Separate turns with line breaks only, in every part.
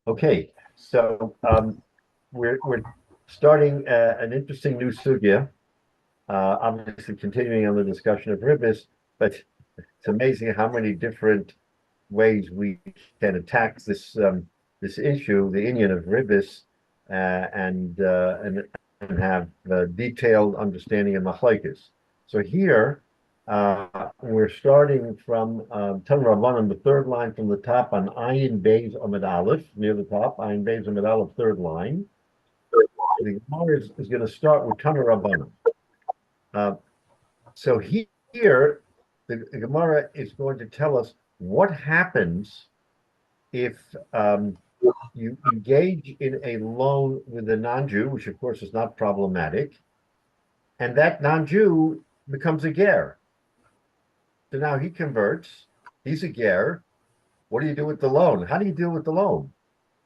Okay, so we're starting an interesting new sugya. Obviously, continuing on the discussion of ribis, but it's amazing how many different ways we can attack this issue, the Indian of ribis, and have detailed understanding of machlokes. So here we're starting from Tan Rabbanan, the third line from the top on Ayin Beis Amid Aleph, near the top, Ayin Beis Amid Aleph, third line. The Gemara is going to start with Tan Rabbanan. Uh, so here, the Gemara is going to tell us what happens if you engage in a loan with a non-Jew, which of course is not problematic, and that non-Jew becomes a ger. So now he converts, he's a ger. What do you do with the loan? How do you deal with the loan?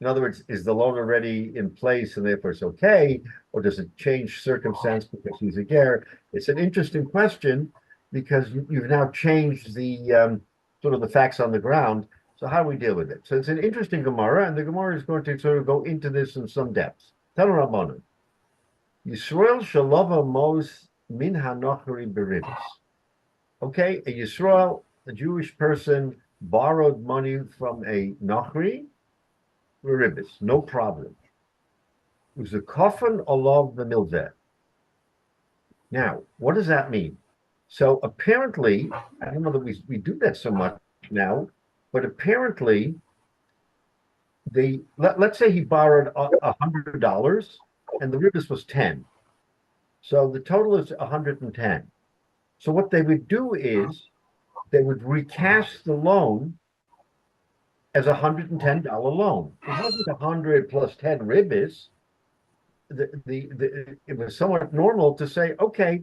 In other words, is the loan already in place and therefore it's okay, or does it change circumstance because he's a ger? It's an interesting question because you've now changed the sort of the facts on the ground. So how do we deal with it? So it's an interesting Gemara, and the Gemara is going to sort of go into this in some depth. Tell Rabbanan, Yisrael shalava mos min hanochri beribis. Okay, a Yisrael, a Jewish person, borrowed money from a Nachri, Ribis, no problem. It was a coffin along the milveh. Now, what does that mean? So apparently, I don't know that we do that so much now, but apparently, let's say he borrowed $100 and the Ribis was 10. So the total is 110. So what they would do is they would recast the loan as a $110 loan. It wasn't 100 plus 10 ribis. It was somewhat normal to say, okay,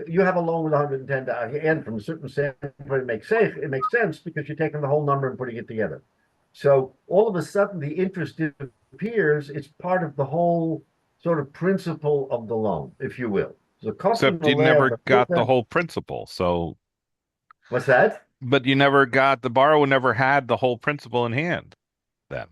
you have a loan with $110, and from a certain standpoint, it makes sense because you're taking the whole number and putting it together. So all of a sudden, the interest disappears. It's part of the whole sort of principle of the loan, if you will. So
Except you never got the whole principle. So
what's that?
But you never got the borrower never had the whole principle in hand then.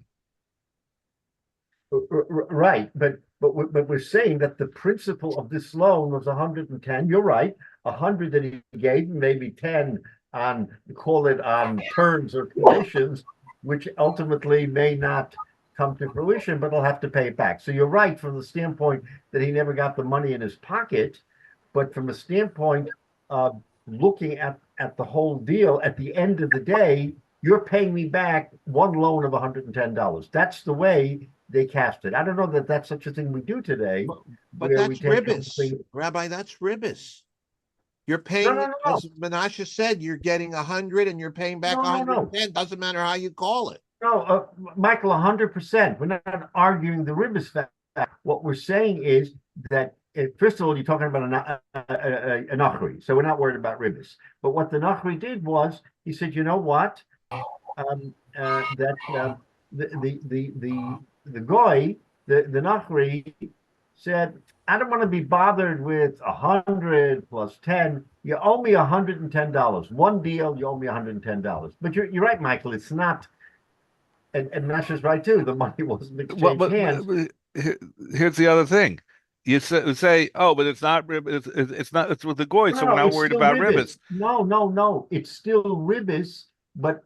Right, but we're saying that the principle of this loan was 110. You're right, 100 that he gave, maybe 10 on call it on terms or conditions, which ultimately may not come to fruition, but he'll have to pay it back. So you're right from the standpoint that he never got the money in his pocket, but from a standpoint of looking at the whole deal, at the end of the day, you're paying me back one loan of $110. That's the way they cast it. I don't know that that's such a thing we do today.
But that's ribis, Rabbi. That's ribis. You're paying,
no.
as Menashe said, you're getting 100 and you're paying back 110. Doesn't matter how you call it.
No, Michael, 100%. We're not arguing the ribis fact. What we're saying is that first of all, you're talking about a Nachri, so we're not worried about ribis. But what the Nachri did was he said, you know what, the goy, the Nachri said, I don't want to be bothered with 100 plus 10. You owe me $110. One deal, you owe me $110. But you're right, Michael. It's not, and Nasha's right too. The money wasn't exchanged hands.
Here's the other thing. You say, oh, but it's not it's not, it's with the goy, so we're not worried about ribis.
No. It's still ribis, but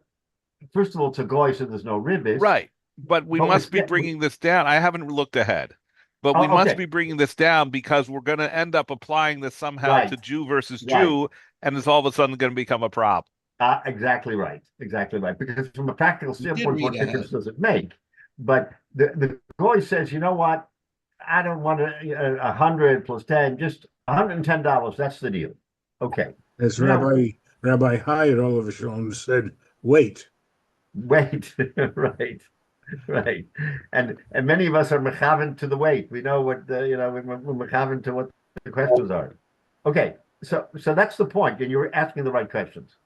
first of all, it's a goy, so there's no ribis.
Right. But we must be bringing this down. I haven't looked ahead, but we must be bringing this down because we're going to end up applying this somehow to Jew versus Jew, and it's all of a sudden going to become a problem.
Exactly right. Because from a practical standpoint, what difference does it make? But the goy says, you know what? I don't want 100 plus 10, just $110. That's the deal. Okay.
As Rabbi Hyatt all of a sudden said, wait.
Right. And many of us are mechaven to the wait. We know what we're mechaven to what the questions are. Okay. So that's the point, and you're asking the right questions.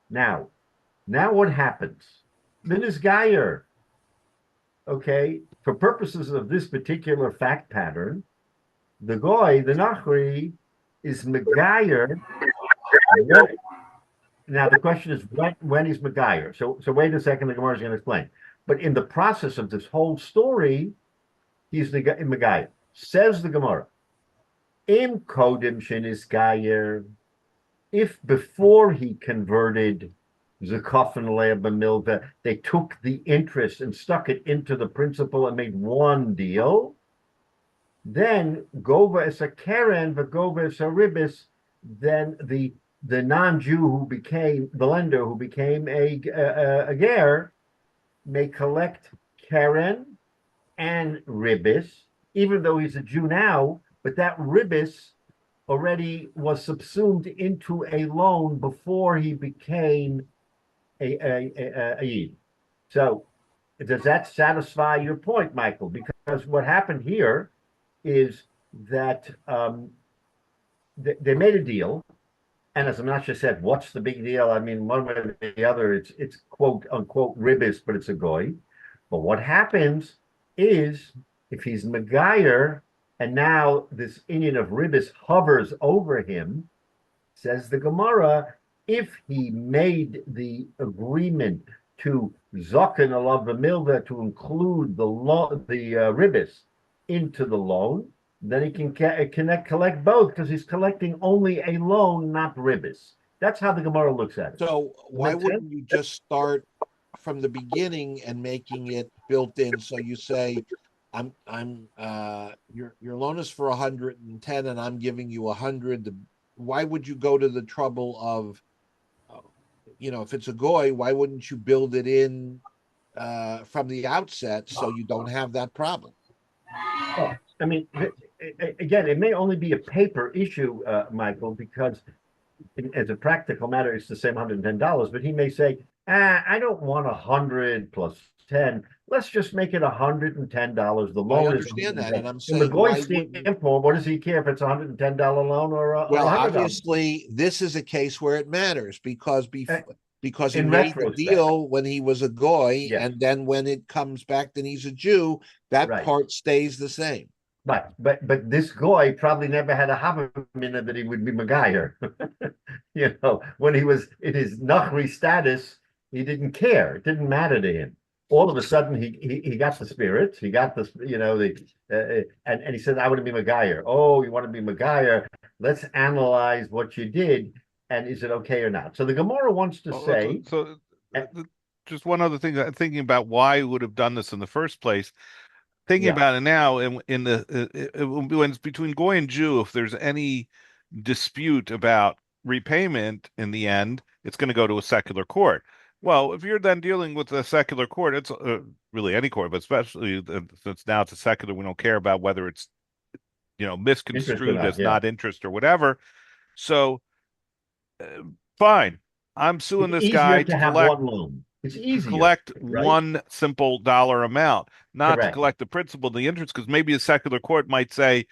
Now what happens? Minas Gayer. Okay, for purposes of this particular fact pattern, the goy, the nachri, is megayer. Now the question is when is megayer? So wait a second, the Gemara is going to explain. But in the process of this whole story, he's the Megayer. Says the Gemara, Im Kodim Shenis Gayer, if before he converted Zakaf and Bamilva, they took the interest and stuck it into the principal and made one deal, then Gova is a Karen, but Gova is a Ribis, then the non-Jew who became the lender, who became a ger, may collect Karen and Ribis, even though he's a Jew now, but that Ribis already was subsumed into a loan before he became a Yid. So does that satisfy your point, Michael? Because what happened here is that they made a deal, and as Amnasha said, what's the big deal? I mean, one way or the other, it's quote unquote Ribis, but it's a goy. But what happens is if he's Megayer, and now this Indian of Ribis hovers over him, says the Gemara, if he made the agreement to Zokin alav v'milva to include the Ribis into the loan, then he can collect both because he's collecting only a loan, not Ribis. That's how the Gemara looks at it.
So why wouldn't you just start from the beginning and making it built in? So you say, your loan is for 110 and I'm giving you 100. Why would you go to the trouble of, if it's a goy, why wouldn't you build it in from the outset so you don't have that problem?
Well, I mean, again, it may only be a paper issue, Michael, because as a practical matter, it's the same $110. But he may say, I don't want 100 plus 10. Let's just make it $110. The loan
I understand that, and I'm saying,
the goy standpoint, what does he care if it's $110 loan or a
well,
$100?
Obviously, this is a case where it matters because he made the deal when he was a goy, yes. And then when it comes back, then he's a Jew. That part stays the same.
But this goy probably never had a havamina that he would be Megayer. When he was in his Nachri status, he didn't care. It didn't matter to him. All of a sudden, he got the spirit. He got this, and he said, "I want to be Megayer." Oh, you want to be Megayer? Let's analyze what you did, and is it okay or not? So the Gemara wants to say.
Just one other thing. Thinking about why he would have done this in the first place. Thinking about it now, when it's between goy and Jew, if there's any dispute about repayment in the end, it's going to go to a secular court. Well, if you're then dealing with a secular court, it's really any court, but especially since now it's a secular, we don't care about whether it's misconstrued as not interest or whatever. So, fine, I'm suing this guy to collect
one loan. It's easier
to collect one simple dollar amount, not to collect the principal, the interest, because maybe a secular court might say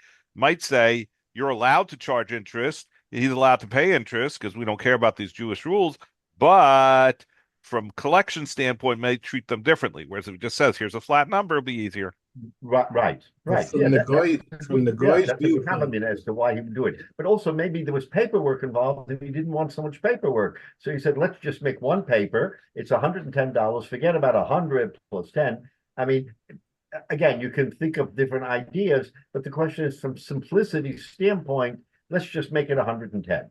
you're allowed to charge interest. He's allowed to pay interest because we don't care about these Jewish rules, but from collection standpoint, may treat them differently. Whereas if it just says, here's a flat number, it'll be easier.
Right.
From the goy's
viewpoint, as to why he would do it. But also maybe there was paperwork involved and he didn't want so much paperwork. So he said, let's just make one paper. It's $110. Forget about 100 plus 10. I mean, again, you can think of different ideas, but the question is from simplicity standpoint, let's just make it 110.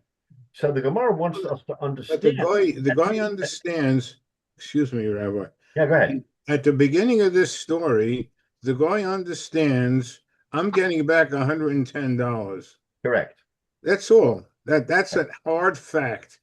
So the Gemara wants us to understand.
But the guy understands. Excuse me, Rabbi.
Yeah, go ahead.
At the beginning of this story, the guy understands I'm getting back $110.
Correct.
That's all. That's a hard fact.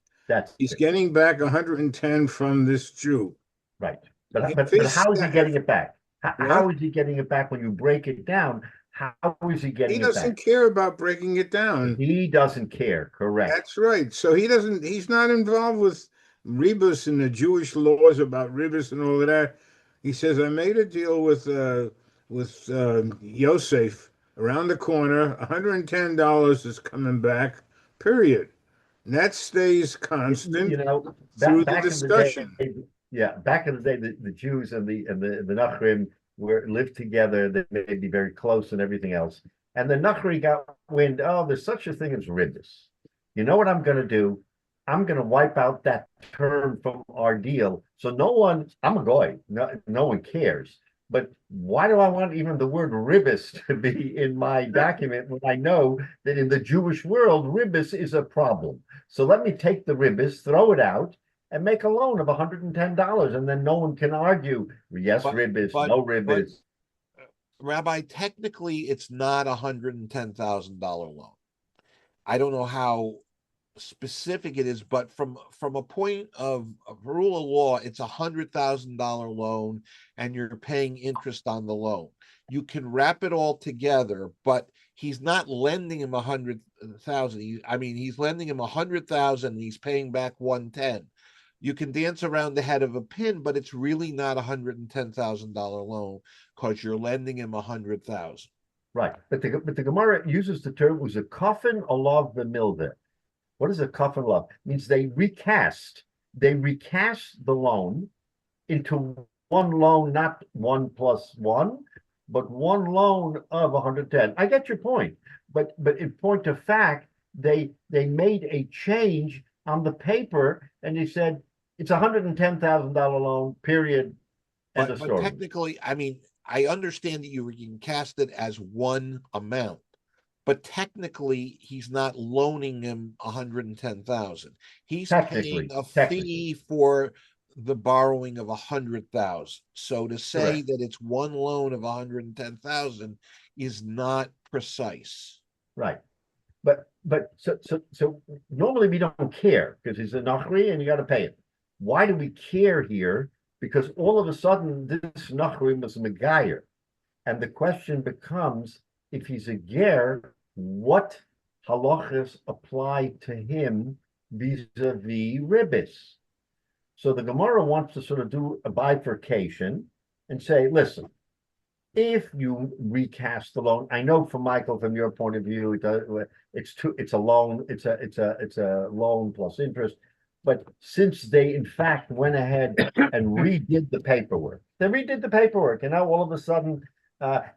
He's getting back 110 from this Jew.
Right. But how is he getting it back? How is he getting it back when you break it down? How is he getting it back?
He doesn't care about breaking it down.
He doesn't care, correct.
That's right. So he's not involved with Rebus and the Jewish laws about Rebus and all of that. He says, I made a deal with Yosef around the corner. $110 is coming back, period. And that stays constant through the discussion.
Back in the day, the Jews and the Nachrim lived together. They may be very close and everything else. And the Nachri got wind, there's such a thing as Ribus. You know what I'm going to do? I'm going to wipe out that term from our deal. So I'm a goy, no one cares. But why do I want even the word ribbis to be in my document when I know that in the Jewish world, ribbis is a problem? So let me take the ribbis, throw it out, and make a loan of $110, and then no one can argue, yes, ribbis, no ribbis.
Rabbi, technically, it's not $110,000 loan. I don't know how specific it is, but from a point of rule of law, it's $100,000 loan, and you're paying interest on the loan. You can wrap it all together, but he's not lending him 100,000. I mean, he's lending him 100,000, and he's paying back 110. You can dance around the head of a pin, but it's really not $110,000 loan because you're lending him 100,000.
Right, but the Gemara uses the term was a coffin alav b'milveh. What is a coffin alav? It means they recast the loan into one loan, not 1 + 1, but one loan of 110. I get your point, but in point of fact, they made a change on the paper, and they said it's $110,000 loan, period.
But technically, I mean, I understand that you can cast it as one amount, but technically he's not loaning him 110,000. He's paying a fee for the borrowing of 100,000. So to say that it's one loan of 110,000 is not precise.
Right. But so normally we don't care because he's a nachri and you got to pay him. Why do we care here? Because all of a sudden this nachri was a megayer, and the question becomes, if he's a ger, what halachas apply to him vis-a-vis ribbis? So the Gemara wants to sort of do a bifurcation and say, listen, if you recast the loan, I know from Michael, from your point of view, it's a loan, it's a loan plus interest. But since they in fact went ahead and redid the paperwork, and now all of a sudden,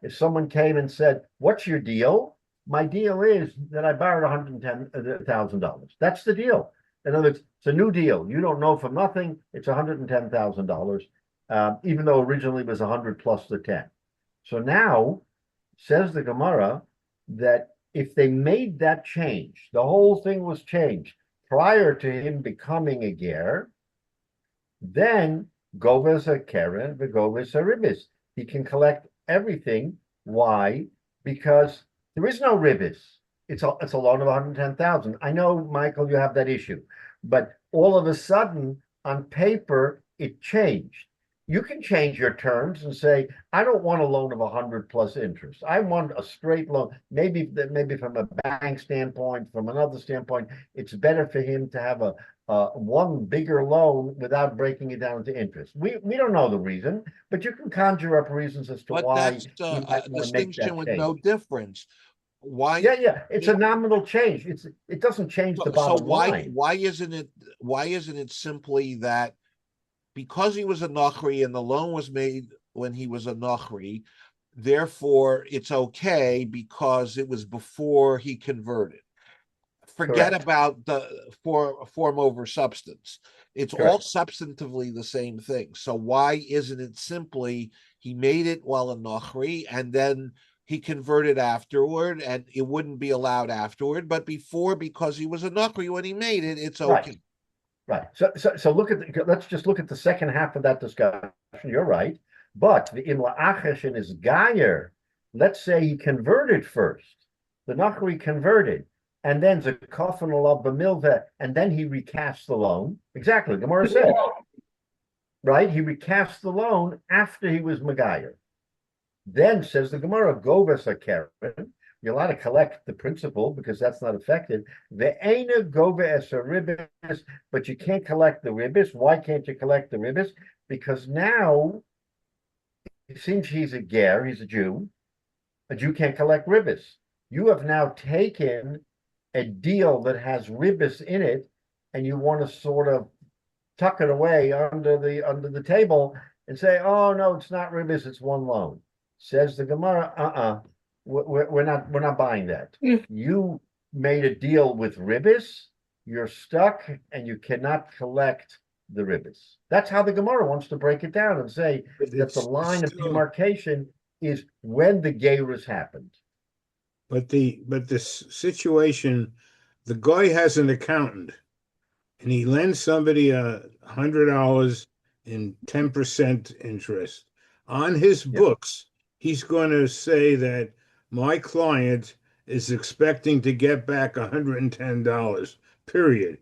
if someone came and said, "What's your deal?" My deal is that I borrowed $110,000. That's the deal. In other words, it's a new deal. You don't know from nothing. It's $110,000, even though originally it was 100 plus the 10. So now, says the Gemara, that if they made that change, the whole thing was changed prior to him becoming a ger, then goves a keren, goves a ribbis. He can collect everything. Why? Because there is no ribbis. It's a loan of 110,000. I know, Michael, you have that issue, but all of a sudden on paper it changed. You can change your terms and say, I don't want a loan of 100 plus interest. I want a straight loan. Maybe from a bank standpoint, from another standpoint, it's better for him to have a one bigger loan without breaking it down to interest. We don't know the reason, but you can conjure up reasons as to why.
That's a distinction with no difference. Why?
Yeah, it's a nominal change. It doesn't change the bottom line.
Why isn't it simply that because he was a nachri and the loan was made when he was a nachri, therefore it's okay because it was before he converted? Forget about the form over substance. It's all substantively the same thing. So why isn't it simply he made it while a nachri and then he converted afterward, and it wouldn't be allowed afterward, but before, because he was a nachri when he made it, it's okay.
Right. So let's just look at the second half of that discussion. You're right. But the imla achesh and his gayer, let's say he converted first. The nachri converted, and then the coffin alav b'milveh, and then he recast the loan. Exactly. Gemara said, right? He recast the loan after he was megayer. Then says the Gemara, goves a keren. You're allowed to collect the principal because that's not affected. Ve'ena goves a ribbis, but you can't collect the ribbis. Why can't you collect the ribbis? Because now it seems he's a ger, he's a Jew. A Jew can't collect ribbis. You have now taken a deal that has ribbis in it, and you want to sort of tuck it away under the table and say, "Oh no, it's not ribbis, it's one loan." Says the Gemara, we're not buying that. You made a deal with ribbis, you're stuck and you cannot collect the ribbis. That's how the Gemara wants to break it down and say that the line of demarcation is when the Geirus happened.
But the situation, the guy has an accountant, and he lends somebody $100 in 10% interest. On his books, he's going to say that my client is expecting to get back $110, period.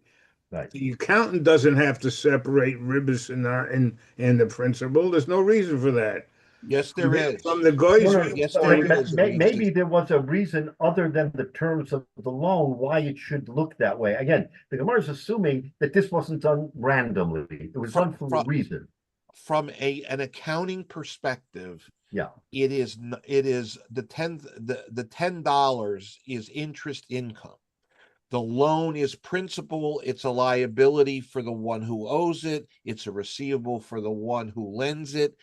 Right.
The accountant doesn't have to separate ribbis and the principal. There's no reason for that.
Yes, there is.
From the guy's
Yes, there is.
Maybe there was a reason other than the terms of the loan why it should look that way. Again, the Gemara is assuming that this wasn't done randomly. It was done for a reason.
From an accounting perspective, it is the $10 is interest income. The loan is principal. It's a liability for the one who owes it. It's a receivable for the one who lends it.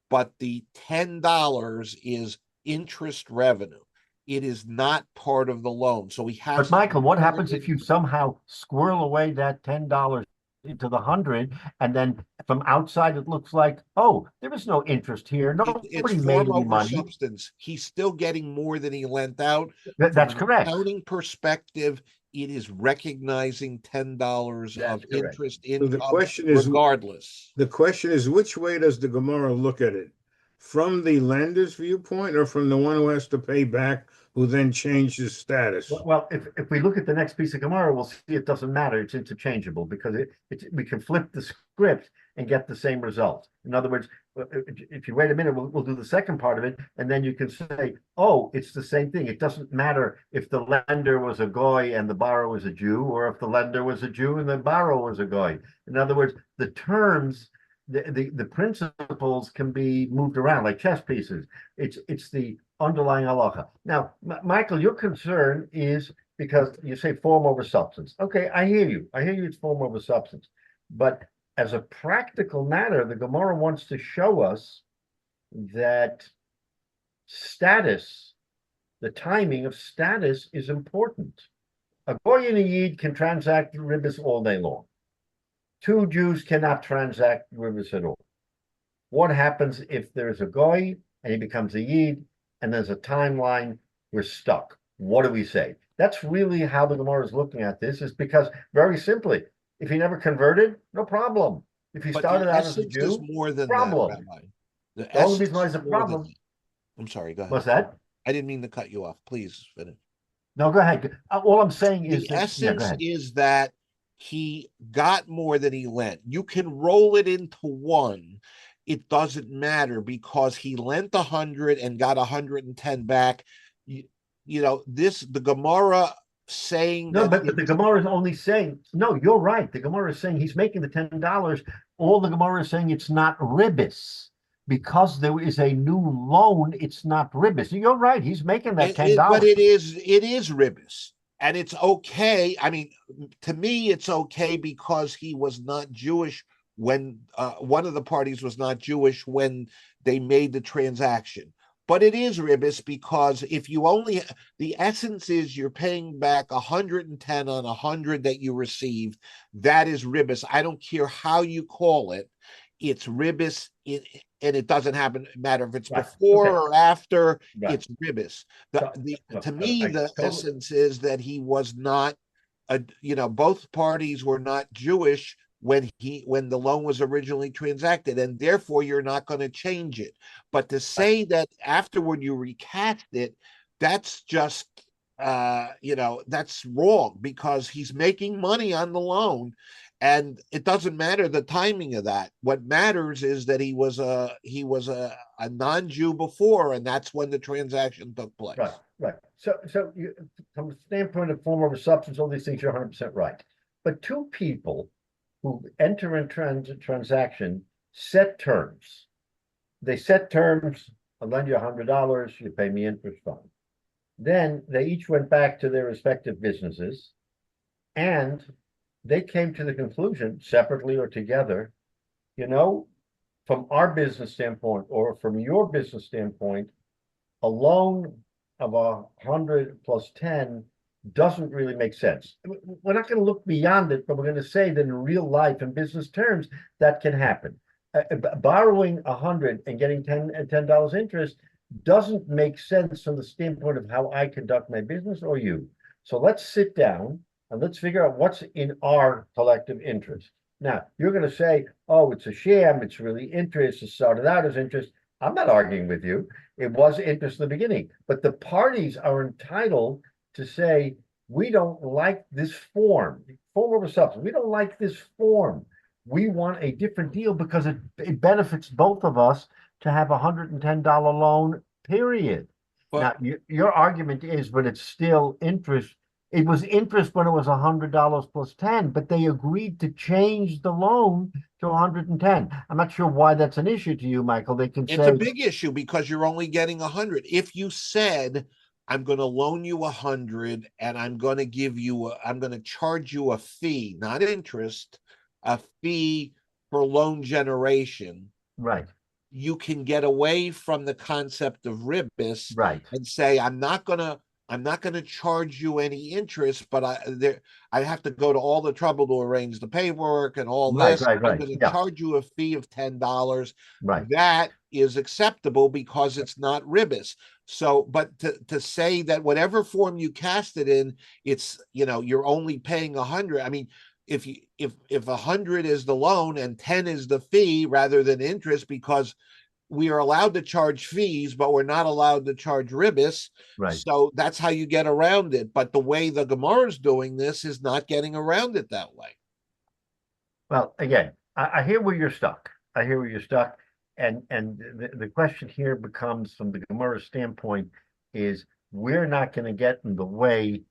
But the $10 is interest revenue. It is not part of the loan. So we have.
But Michael, what happens if you somehow squirrel away that $10 into the 100, and then from outside it looks like, oh, there is no interest here. Nobody made any money.
Substance. He's still getting more than he lent out.
That's correct.
Accounting perspective, it is recognizing $10 of interest income.
So the question is,
regardless.
The question is, which way does the Gemara look at it? From the lender's viewpoint, or from the one who has to pay back, who then changes status?
Well, if we look at the next piece of Gemara, we'll see it doesn't matter. It's interchangeable because we can flip the script and get the same result. In other words, if you wait a minute, we'll do the second part of it, and then you can say, oh, it's the same thing. It doesn't matter if the lender was a goy and the borrower was a Jew, or if the lender was a Jew and the borrower was a goy. In other words, the terms, the principles can be moved around like chess pieces. It's the underlying halacha. Now, Michael, your concern is because you say form over substance. Okay, I hear you. It's form over substance. But as a practical matter, the Gemara wants to show us that status, the timing of status, is important. A goy and a yid can transact ribbis all day long. Two Jews cannot transact ribbis at all. What happens if there's a goy and he becomes a yid, and there's a timeline? We're stuck. What do we say? That's really how the Gemara is looking at this, is because, very simply, if he never converted, no problem. If he started out as a Jew,
more than
problem.
That, Rabbi.
The only reason why it's a problem.
I'm sorry, go ahead.
What's that?
I didn't mean to cut you off. Please finish.
No, go ahead. All I'm saying is
the essence is that he got more than he lent. You can roll it into one. It doesn't matter because he lent 100 and got 110 back. You know, the Gemara saying
no, but the Gemara is only saying, no, you're right. The Gemara is saying he's making the $10. All the Gemara is saying, it's not ribbis. Because there is a new loan, it's not ribbis. You're right. He's making that $10.
But it is ribbis. And it's okay. I mean, to me, it's okay because he was not Jewish when one of the parties was not Jewish when they made the transaction. But it is ribbis because if you only, the essence is you're paying back 110 on 100 that you received. That is ribbis. I don't care how you call it. It's ribbis, and it doesn't matter if it's before or after. It's ribbis. To me, the essence is that he was not, both parties were not Jewish when the loan was originally transacted, and therefore you're not going to change it. But to say that afterward you recast it, that's just that's wrong because he's making money on the loan. And it doesn't matter the timing of that. What matters is that he was a non-Jew before, and that's when the transaction took place.
Right. So from the standpoint of form over substance, all these things, you're 100% right. But two people who enter in transaction set terms. They set terms. I'll lend you $100. You pay me interest on. Then they each went back to their respective businesses, and they came to the conclusion, separately or together, from our business standpoint or from your business standpoint, a loan of 100 plus 10 doesn't really make sense. We're not going to look beyond it, but we're going to say that in real life and business terms, that can happen. Borrowing 100 and getting $10 interest doesn't make sense from the standpoint of how I conduct my business or you. So let's sit down and let's figure out what's in our collective interest. Now, you're going to say, oh, it's a sham, it's really interest, it started out as interest. I'm not arguing with you. It was interest in the beginning, but the parties are entitled to say, we don't like this form over substance. We don't like this form. We want a different deal because it benefits both of us to have a $110 loan, period.
But
Now, your argument is, but it's still interest. It was interest when it was $100 plus 10, but they agreed to change the loan to 110. I'm not sure why that's an issue to you, Michael. They can
it's
say
a big issue because you're only getting 100. If you said, I'm going to loan you 100 and I'm going to charge you a fee, not interest, a fee for loan generation,
right,
you can get away from the concept of ribis
right.
and say, I'm not gonna charge you any interest, but I have to go to all the trouble to arrange the paperwork and all
Right,
this.
right,
I'm
right.
going to
Yeah,
charge you a fee of $10.
right.
That is acceptable because it's not ribis. So, but to say that whatever form you cast it in, it's you're only paying 100. I mean, if 100 is the loan and 10 is the fee rather than interest, because we are allowed to charge fees, but we're not allowed to charge ribis.
Right.
So that's how you get around it. But the way the Gemara is doing this is not getting around it that way.
Well, again, I hear where you're stuck. I hear where you're stuck. And the question here becomes, from the Gemara standpoint, is we're not going to get in the way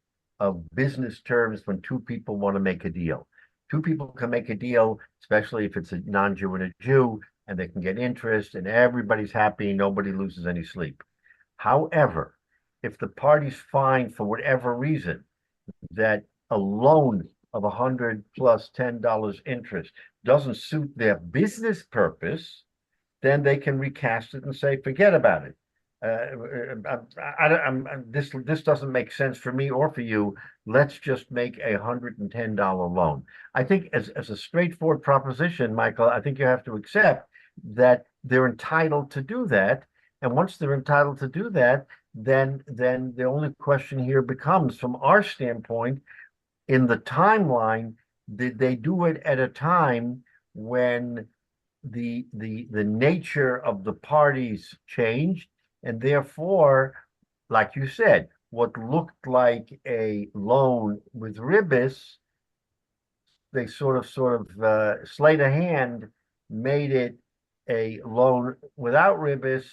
of business terms when two people want to make a deal. Two people can make a deal, especially if it's a non-Jew and a Jew, and they can get interest and everybody's happy, nobody loses any sleep. However, if the parties find for whatever reason that a loan of 100 plus $10 interest doesn't suit their business purpose, then they can recast it and say, forget about it. This doesn't make sense for me or for you. Let's just make a $110 loan. I think as a straightforward proposition, Michael, I think you have to accept that they're entitled to do that. And once they're entitled to do that, then the only question here becomes, from our standpoint, in the timeline, did they do it at a time when the nature of the parties changed, and therefore, like you said, what looked like a loan with ribis, they sort of sleight of hand made it a loan without ribis,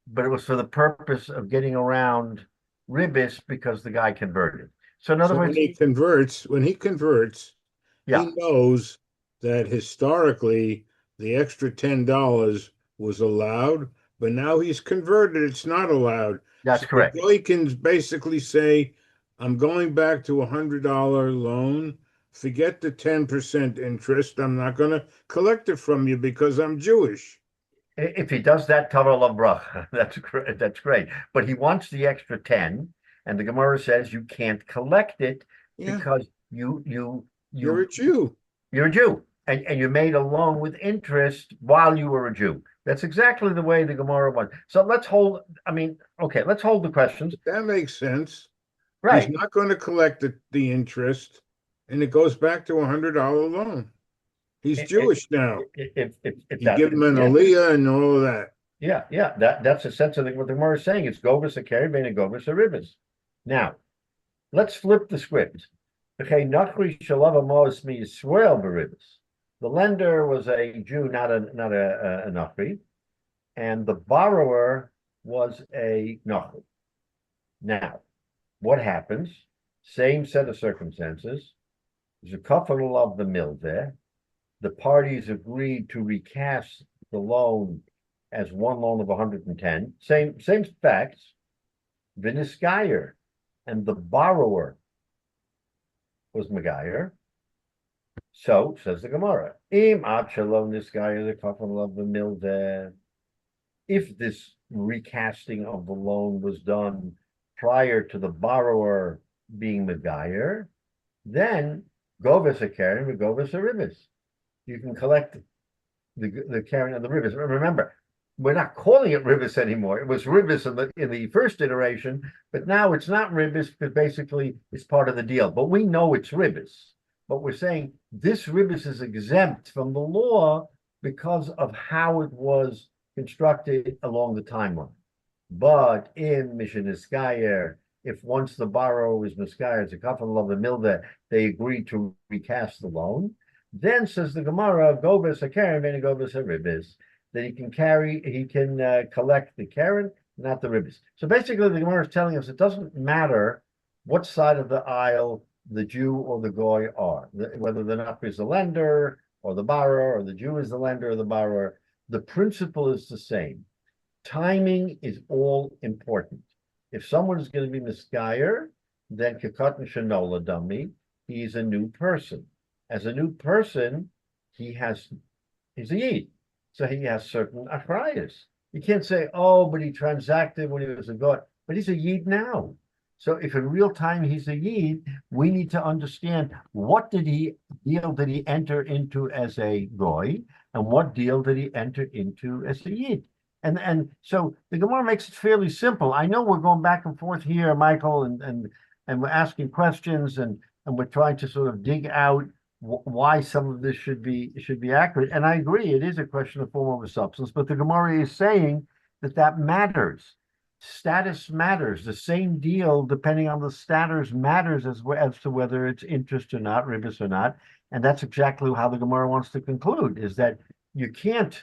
but it was for the purpose of getting around ribis because the guy converted. So in other
So
words,
when he converts,
yeah,
he knows that historically the extra $10 was allowed, but now he's converted, it's not allowed.
that's
So
correct.
the guy can basically say, I'm going back to a $100 loan. Forget the 10% interest. I'm not going to collect it from you because I'm Jewish.
If he does that, Tavar Lavrach, that's great. But he wants the extra 10, and the Gemara says you can't collect it
Yeah,
because
you're a Jew.
you're a Jew, and you made a loan with interest while you were a Jew. That's exactly the way the Gemara wants. So let's hold. I mean, okay, let's hold the questions.
That makes sense. He's
Right.
not going to collect the interest, and it goes back to a $100 loan. He's Jewish now.
If
You
that,
give him an
yeah,
aliyah and all of that.
yeah. That's the sense of what the Gemara is saying. It's govus a caribbean and govus a ribis. Now, let's flip the script. Okay, Nachri Shalava Mos mi Yisrael beribis. The lender was a Jew, not a Nachri, and the borrower was a Nachri. Now, what happens? Same set of circumstances. There's a couple of the mill there. The parties agreed to recast the loan as one loan of 110. Same facts. Viniskayer, and the borrower was Megayer. So says the Gemara, Im Achalon Niskayer the couple of the mill there. If this recasting of the loan was done prior to the borrower being Megayer, then Govus a Karen, Govus a Ribis. You can collect the Karen and the Ribis. Remember, we're not calling it Ribis anymore. It was Ribis in the first iteration, but now it's not Ribis because basically it's part of the deal. But we know it's Ribis. But we're saying this Ribis is exempt from the law because of how it was constructed along the timeline. But in Misheniskayer, if once the borrower is Miskayer, it's a kafel of the milda, they agree to recast the loan. Then says the Gemara, Govus a Karen, and Govus a Ribis, that he can collect the Karen, not the Ribis. So basically, the Gemara is telling us it doesn't matter what side of the aisle the Jew or the Goy are, whether the Nafri is the lender or the borrower, or the Jew is the lender or the borrower. The principle is the same. Timing is all important. If someone is going to be Miskayer, then Kekatan Shanola Dummy, he's a new person. As a new person, he's a Yid. So he has certain achrayas. You can't say, oh, but he transacted when he was a God, but he's a Yid now. So if in real time he's a Yid, we need to understand what deal did he enter into as a Goy, and what deal did he enter into as a Yid. And so the Gemara makes it fairly simple. I know we're going back and forth here, Michael, and we're asking questions and we're trying to sort of dig out why some of this should be accurate. And I agree, it is a question of form over substance, but the Gemara is saying that matters. Status matters. The same deal, depending on the status, matters as to whether it's interest or not, ribis or not. And that's exactly how the Gemara wants to conclude, is that you can't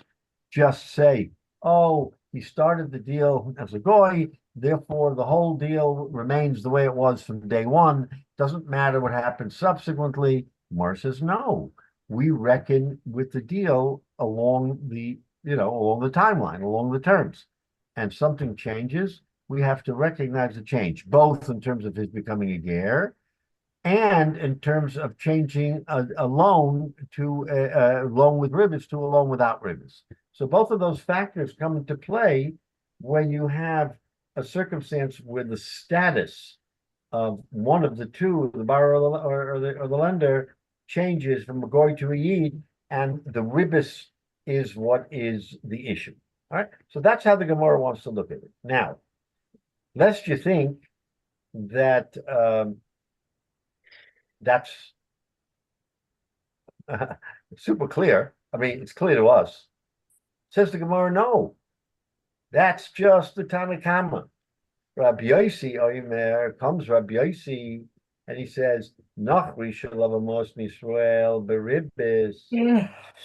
just say, oh, he started the deal as a goy, therefore the whole deal remains the way it was from day one. Doesn't matter what happened subsequently. Gemara says, no, we reckon with the deal along the timeline, along the terms. And something changes, we have to recognize the change, both in terms of his becoming a ger and in terms of changing a loan to a loan with ribis to a loan without ribis. So both of those factors come into play when you have a circumstance where the status of one of the two, the borrower or the lender, changes from a goy to a yid, and the ribis is what is the issue. All right, so that's how the Gemara wants to look at it. Now, lest you think that that's super clear. I mean, it's clear to us. Says the Gemara, no, that's just the Tanakama. Rabbi Yossi Oimer comes Rabbi Yossi and he says, Nachri Shalavamos Misrael Beribis,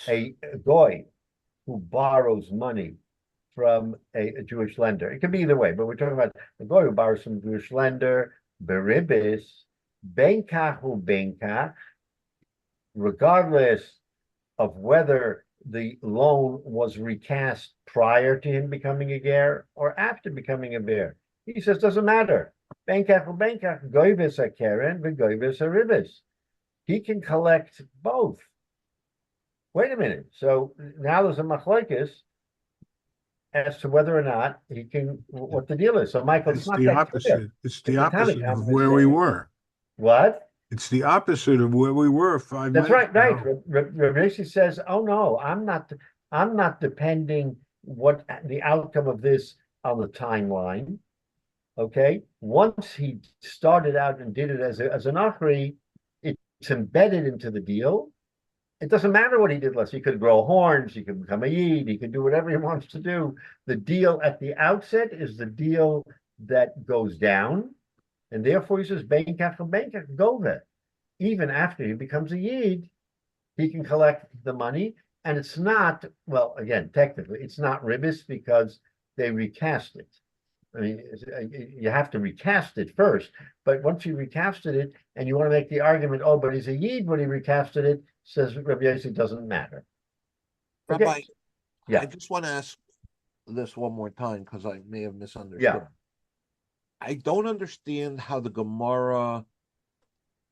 a goy who borrows money from a Jewish lender. It can be either way, but we're talking about a goy who borrows from a Jewish lender, beribis, benkach hu benkach, regardless of whether the loan was recast prior to him becoming a ger or after becoming a ber. He says, doesn't matter. Benkach hu benkach, goyvis a keren, goyvis a ribis. He can collect both. Wait a minute. So now there's a machlokes as to whether or not he can, what the deal is. So, Michael,
it's the opposite.
Clear.
It's the opposite of where we were.
What?
It's the opposite of where we were 5 minutes
That's right,
ago.
right. Rabbi says, "Oh no, I'm not depending what the outcome of this on the timeline." Okay, once he started out and did it as an achri, it's embedded into the deal. It doesn't matter what he did less. He could grow horns. He could become a yid. He could do whatever he wants to do. The deal at the outset is the deal that goes down. And therefore he says, Benkach and Benkach, go there. Even after he becomes a yid, he can collect the money. And it's not, well, again, technically, it's not ribis because they recast it. I mean, you have to recast it first. But once you recasted it and you want to make the argument, oh, but he's a yid when he recasted it, says Rabbi Yossi, doesn't matter.
Rabbi,
Okay. Yeah.
I just want to ask this one more time because I may have misunderstood.
Yeah.
I don't understand how the Gemara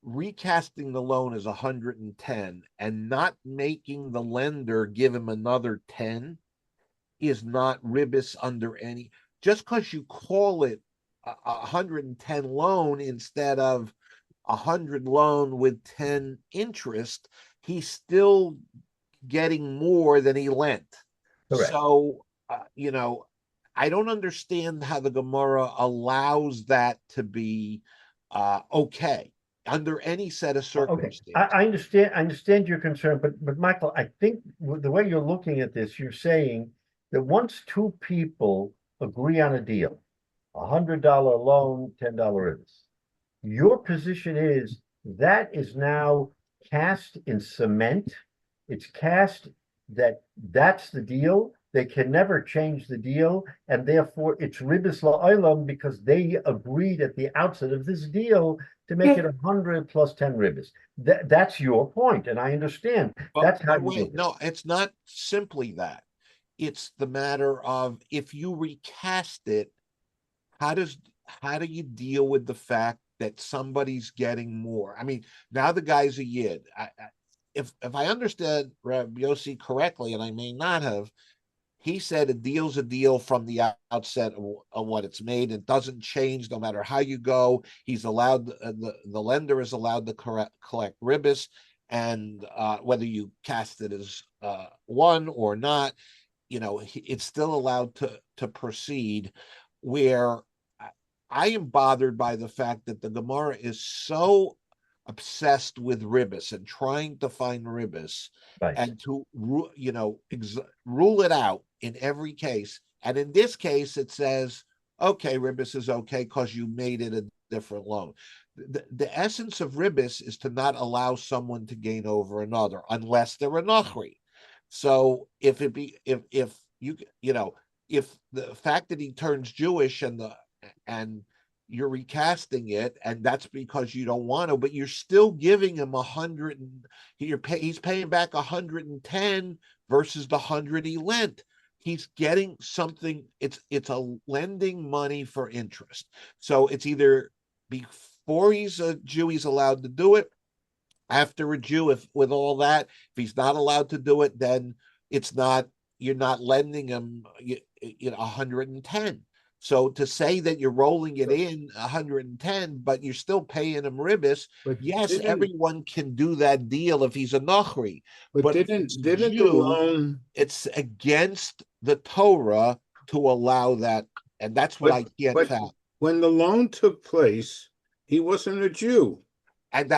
recasting the loan as 110 and not making the lender give him another 10 is not ribis under any. Just because you call it 110 loan instead of 100 loan with 10 interest, he's still getting more than he lent.
Correct.
So, I don't understand how the Gemara allows that to be okay under any set of
Okay,
circumstances.
I understand. I understand your concern, but Michael, I think the way you're looking at this, you're saying that once two people agree on a deal, $100 loan, $10 interest, your position is that is now cast in cement. It's cast that that's the deal. They can never change the deal, and therefore it's ribis la'olam because they agreed at the outset of this deal to make it 100 plus 10 ribis. That's your point, and I understand. That's how you do it.
No, it's not simply that. It's the matter of if you recast it, how do you deal with the fact that somebody's getting more? I mean, now the guy's a yid. If I understood Rabbi Yossi correctly, and I may not have, he said a deal's a deal from the outset of what it's made. It doesn't change no matter how you go. He's allowed, the lender is allowed to collect ribis, and whether you cast it as one or not, it's still allowed to proceed. Where I am bothered by the fact that the Gemara is so obsessed with ribis and trying to find ribis,
Right.
and to rule it out in every case. And in this case, it says, okay, ribis is okay because you made it a different loan. The essence of ribis is to not allow someone to gain over another unless they're a nachri. So if the fact that he turns Jewish and you're recasting it, and that's because you don't want to, but you're still giving him 100, and he's paying back 110 versus the 100 he lent. He's getting something. It's a lending money for interest. So it's either before he's a Jew, he's allowed to do it. After a Jew, if with all that, if he's not allowed to do it, then you're not lending him 110. So to say that you're rolling it in 110, but you're still paying him ribis, yes, everyone can do that deal if he's a nachri.
But didn't the loan?
It's against the Torah to allow that, and that's what I can't fathom.
When the loan took place, he wasn't a Jew.
And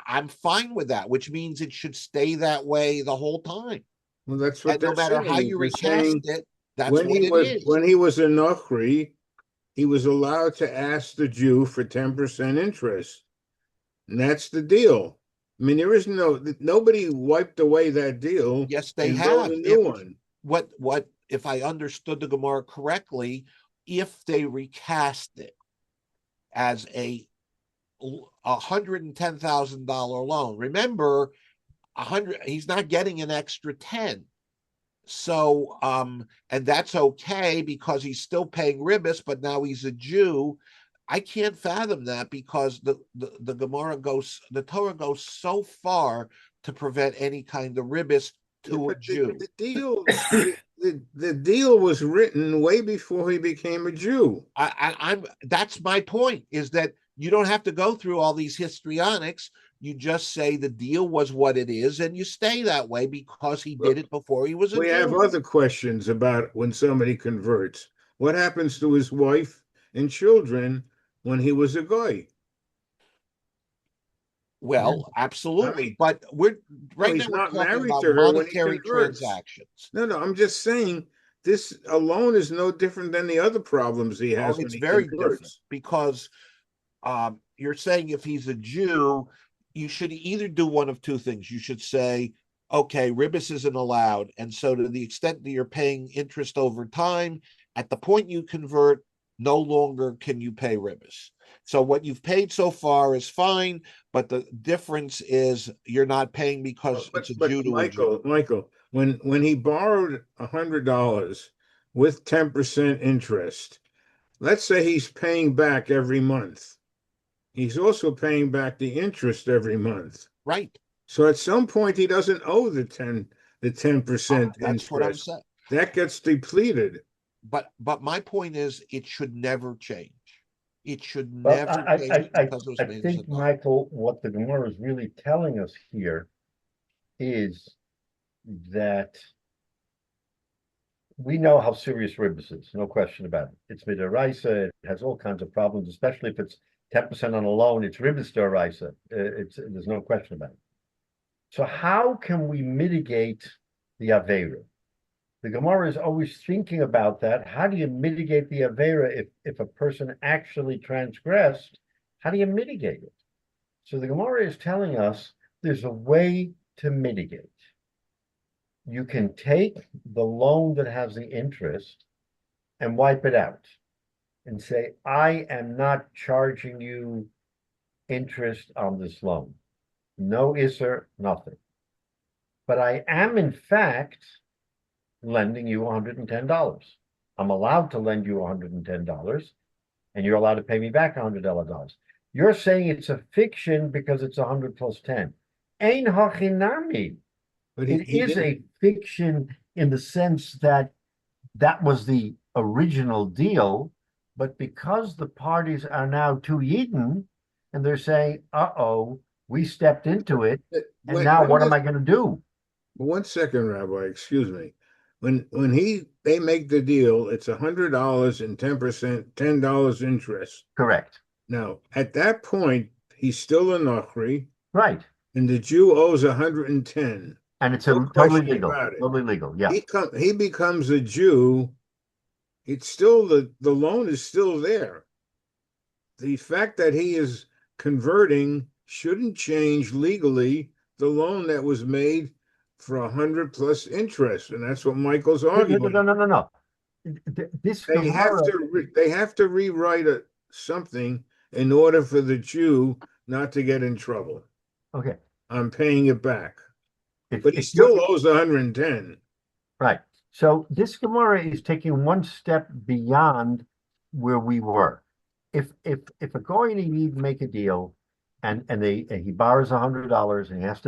I'm fine with that, which means it should stay that way the whole time.
Well, that's what
no matter how you recast it, that's what it is.
When he was a Nochri, he was allowed to ask the Jew for 10% interest. And that's the deal. I mean, there is nobody wiped away that deal.
Yes, they have.
A new one.
What if I understood the Gemara correctly, if they recast it as a $110,000 loan, remember, he's not getting an extra 10. So, and that's okay because he's still paying ribis, but now he's a Jew. I can't fathom that because the Gemara the Torah goes so far to prevent any kind of ribis to a Jew.
The deal was written way before he became a Jew.
That's my point, is that you don't have to go through all these histrionics. You just say the deal was what it is, and you stay that way because he did it before he was a Jew.
We have other questions about when somebody converts. What happens to his wife and children when he was a goy?
Well, absolutely. But we're not talking about monetary transactions.
No, I'm just saying this alone is no different than the other problems he has.
It's very different because you're saying if he's a Jew, you should either do one of two things. You should say, okay, ribis isn't allowed. And so to the extent that you're paying interest over time, at the point you convert, no longer can you pay ribis. So what you've paid so far is fine, but the difference is you're not paying because it's a Jew to a Jew.
Michael, when he borrowed $100 with 10% interest, let's say he's paying back every month. He's also paying back the interest every month.
Right.
So at some point he doesn't owe the 10% interest.
That's what I'm saying.
That gets depleted.
But my point is it should never change. It should
Well,
never
I,
change
I, I,
because it was
I
made as a
think,
dog.
Michael, what the Gemara is really telling us here is that we know how serious ribis is, no question about it. It's midaraisa, it has all kinds of problems, especially if it's 10% on a loan, it's ribis daraisa. There's no question about it. So how can we mitigate the Aveira? The Gemara is always thinking about that. How do you mitigate the Aveira if a person actually transgressed? How do you mitigate it? So the Gemara is telling us there's a way to mitigate. You can take the loan that has the interest and wipe it out and say, I am not charging you interest on this loan. No isser, nothing. But I am, in fact, lending you $110. I'm allowed to lend you $110, and you're allowed to pay me back $100. You're saying it's a fiction because it's 100 plus 10. Ein hachinami.
But
It
he
is
didn't.
a fiction in the sense that that was the original deal, but because the parties are now two Yidden, and they're saying, uh-oh, we stepped into it, and now what am I going to do?
1 second, Rabbi, excuse me. When they make the deal, it's $100 and 10%, $10 interest.
Correct.
Now, at that point, he's still a Nochri,
Right.
and the Jew owes 110.
And it's
No
totally
question
legal.
about it.
Totally legal. Yeah.
He becomes a Jew. It's still the loan is still there. The fact that he is converting shouldn't change legally the loan that was made for 100 plus interest, and that's what Michael's arguing.
No. This Gemara,
They have to rewrite something in order for the Jew not to get in trouble.
okay.
I'm paying it back,
If,
but he
if
still
you're-
owes 110.
right. So this Gemara is taking one step beyond where we were. If a goy and a Yid make a deal, and he borrows $100 and he has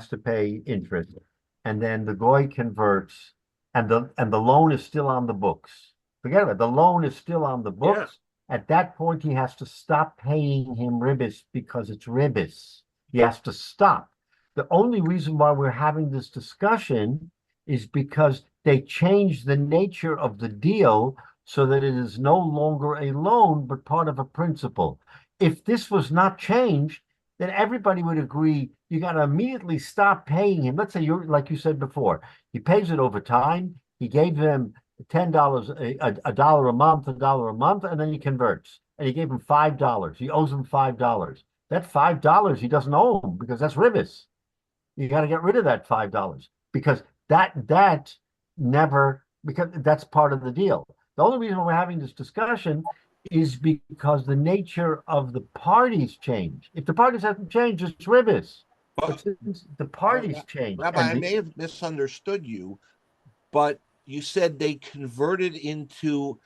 to pay interest, and then the goy converts, and the loan is still on the books. Forget about it. The loan is still on the books. At that point, he has to stop paying him ribis because it's ribis. He has to stop. The only reason why we're having this discussion is because they changed the nature of the deal so that it is no longer a loan, but part of a principal. If this was not changed, then everybody would agree you got to immediately stop paying him. Let's say you're like you said before, he pays it over time. He gave him $10, a dollar a month, and then he converts. And he gave him $5. He owes him $5. That $5 he doesn't owe him because that's ribis. You got to get rid of that $5 because that never, because that's part of the deal. The only reason we're having this discussion is because the nature of the parties change. If the parties haven't changed, it's ribis. But since the parties change,
Rabbi, I may have misunderstood you, but you said they converted into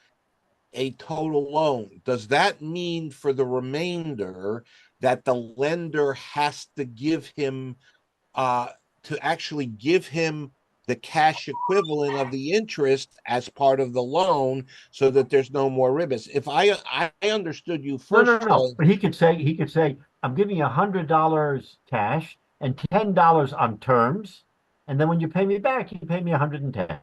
a total loan. Does that mean for the remainder that the lender has to give him to actually give him the cash equivalent of the interest as part of the loan so that there's no more ribis? If I understood you first.
No. But he could say, I'm giving you $100 cash and $10 on terms. And then when you pay me back, you pay me 110.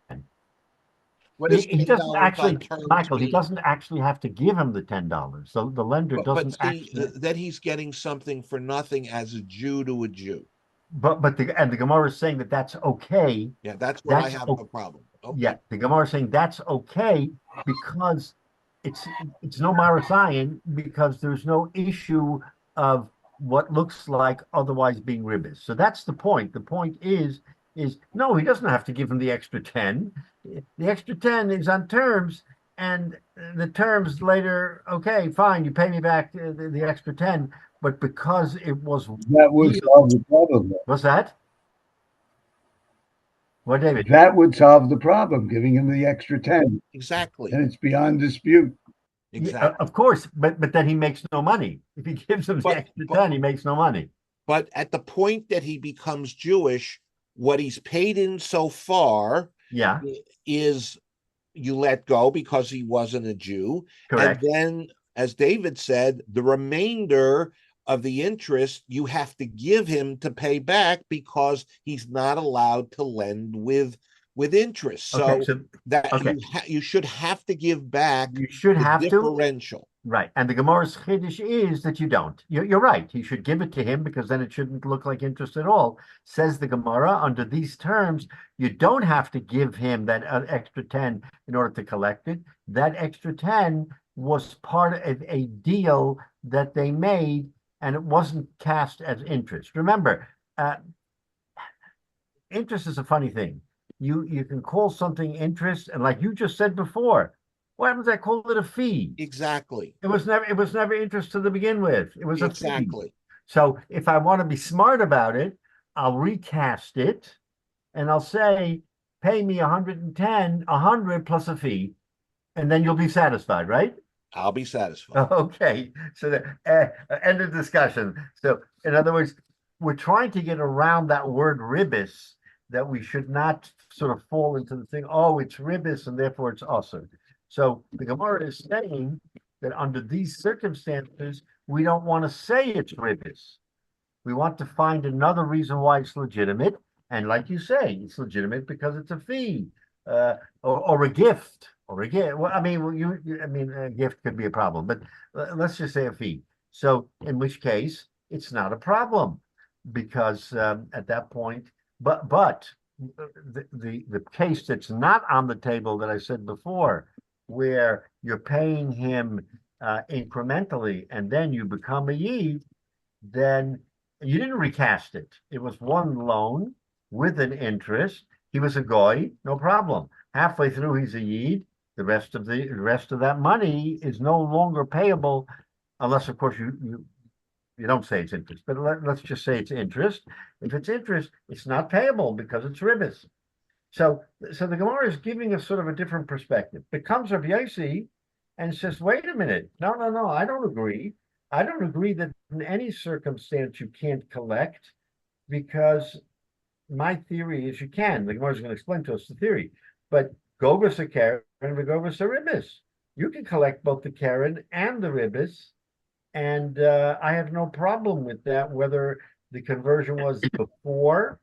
What is
he doesn't actually, Michael,
mean?
He doesn't actually have to give him the $10. So the lender doesn't actually.
That he's getting something for nothing as a Jew to a Jew.
But the Gemara is saying that that's okay.
Yeah, that's where I have a problem. Okay.
Yeah, the Gemara is saying that's okay because it's no Marasayan because there's no issue of what looks like otherwise being ribis. So that's the point. The point is no, he doesn't have to give him the extra 10. The extra 10 is on terms, and the terms later, okay, fine, you pay me back the extra 10, but because it was
that would solve the problem.
What's that? What, David?
That would solve the problem, giving him the extra 10.
Exactly.
And it's beyond dispute.
Exactly.
Yeah, of course, but then he makes no money. If he gives him the extra 10, he makes no money.
But at the point that he becomes Jewish, what he's paid in so far is you let go because he wasn't a Jew.
Correct.
And then, as David said, the remainder of the interest you have to give him to pay back because he's not allowed to lend with interest. So,
Okay, so
that
okay,
you should have to give back
you should
the
have to.
differential.
Right. And the Gemara's Chiddush is that you don't. You're right. He should give it to him because then it shouldn't look like interest at all. Says the Gemara, under these terms, you don't have to give him that extra 10 in order to collect it. That extra 10 was part of a deal that they made, and it wasn't cast as interest. Remember, interest is a funny thing. You can call something interest, and like you just said before, what happens? I call it a fee.
Exactly.
It was never interest to begin with. It was a fee.
Exactly.
So if I want to be smart about it, I'll recast it and I'll say, pay me 110, 100 plus a fee, and then you'll be satisfied, right?
I'll be satisfied.
Okay. So the end of discussion. So in other words, we're trying to get around that word ribis, that we should not sort of fall into the thing, oh, it's ribis and therefore it's awesome. So the Gemara is saying that under these circumstances, we don't want to say it's ribis. We want to find another reason why it's legitimate. And like you say, it's legitimate because it's a fee, or a gift, or a gift. Well, I mean, a gift could be a problem, but let's just say a fee. So in which case, it's not a problem because at that point, but the case that's not on the table that I said before, where you're paying him incrementally and then you become a yid, then you didn't recast it. It was one loan with an interest. He was a goy, no problem. Halfway through, he's a yid. The rest of that money is no longer payable, unless, of course, you don't say it's interest. But let's just say it's interest. If it's interest, it's not payable because it's ribis. So the Gemara is giving us sort of a different perspective. It comes Rabbi Yossi and says, wait a minute, no, I don't agree. I don't agree that in any circumstance you can't collect, because my theory is you can. The Gemara is going to explain to us the theory. But Govas a Karen and Govas a ribis. You can collect both the Karen and the ribis, and I have no problem with that, whether the conversion was before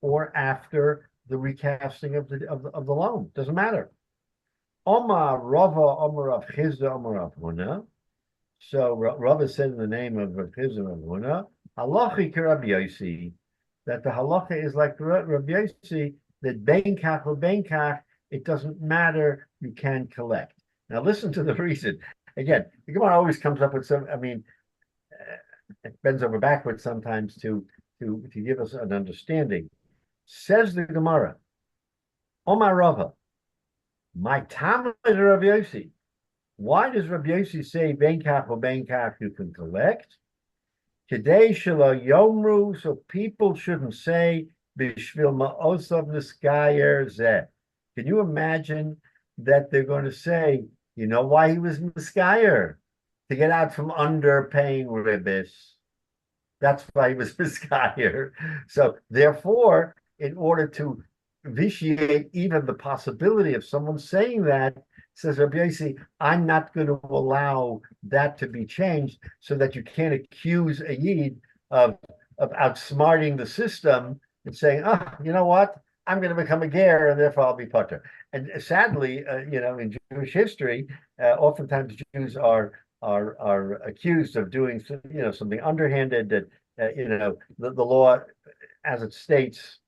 or after the recasting of the loan. Doesn't matter. Omar Rava, Omar Rav Chizda, Omar Rav Huna. So Rava said in the name of Rav Chizda, Rav Huna, halachi Rabbi Yossi, that the halacha is like Rabbi Yossi, that bein kach or bein kach, it doesn't matter, you can collect. Now listen to the reason. Again, the Gemara always comes up with some. I mean, it bends over backwards sometimes to give us an understanding. Says the Gemara, Omar Rava, my Talmud Rabbi Yossi. Why does Rabbi Yossi say bein kach or bein kach you can collect? Today shelo yomru, so people shouldn't say bishvil ma'osav niskayer zeh. Can you imagine that they're going to say, you know why he was niskayer? To get out from under paying ribis. That's why he was niskayer. So therefore, in order to vitiate even the possibility of someone saying that, says Rabbi Yossi, I'm not going to allow that to be changed, so that you can't accuse a yid of outsmarting the system and saying, oh, you know what? I'm going to become a ger and therefore I'll be putter. And sadly, in Jewish history, oftentimes Jews are accused of doing something underhanded that the law, as it states,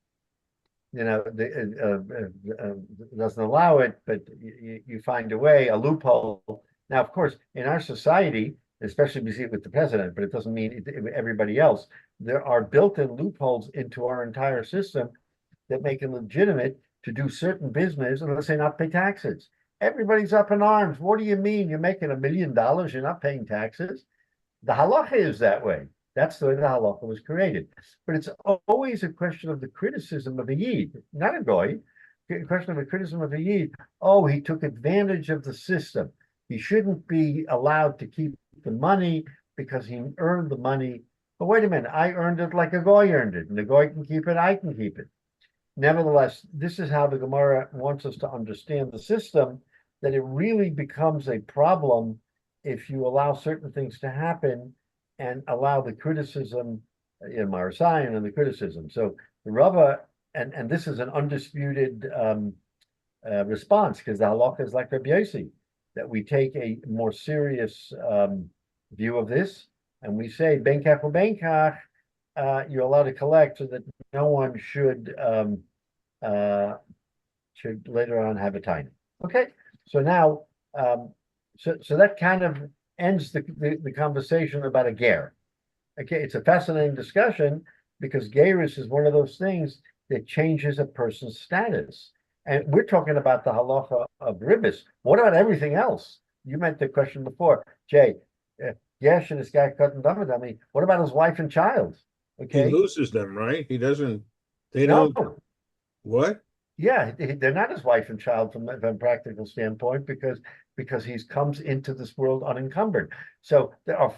doesn't allow it, but you find a way, a loophole. Now, of course, in our society, especially we see it with the president, but it doesn't mean everybody else, there are built-in loopholes into our entire system that make it legitimate to do certain business and, let's say, not pay taxes. Everybody's up in arms. What do you mean? You're making $1 million, you're not paying taxes? The halacha is that way. That's the way the halacha was created. But it's always a question of the criticism of a yid, not a goy. A question of a criticism of a yid. Oh, he took advantage of the system. He shouldn't be allowed to keep the money because he earned the money. But wait a minute, I earned it like a goy earned it, and the goy can keep it, I can keep it. nevertheless, this is how the Gemara wants us to understand the system, that it really becomes a problem if you allow certain things to happen and allow the criticism in Marasayan and the criticism. So the Rava, and this is an undisputed response, because the halacha is like Rabbi Yossi, that we take a more serious view of this, and we say ben kach u'ben kach, you're allowed to collect so that no one should later on have a tiny. Okay, so now so that kind of ends the conversation about a ger. Okay, it's a fascinating discussion because gerus is one of those things that changes a person's status. And we're talking about the halacha of ribbis. What about everything else? You meant the question before, Jay. Yesh and this guy cutting dumb. I mean, what about his wife and child? Okay,
He loses them, right? He doesn't. They
no,
don't. What?
yeah, they're not his wife and child from a practical standpoint because he comes into this world unencumbered. So there are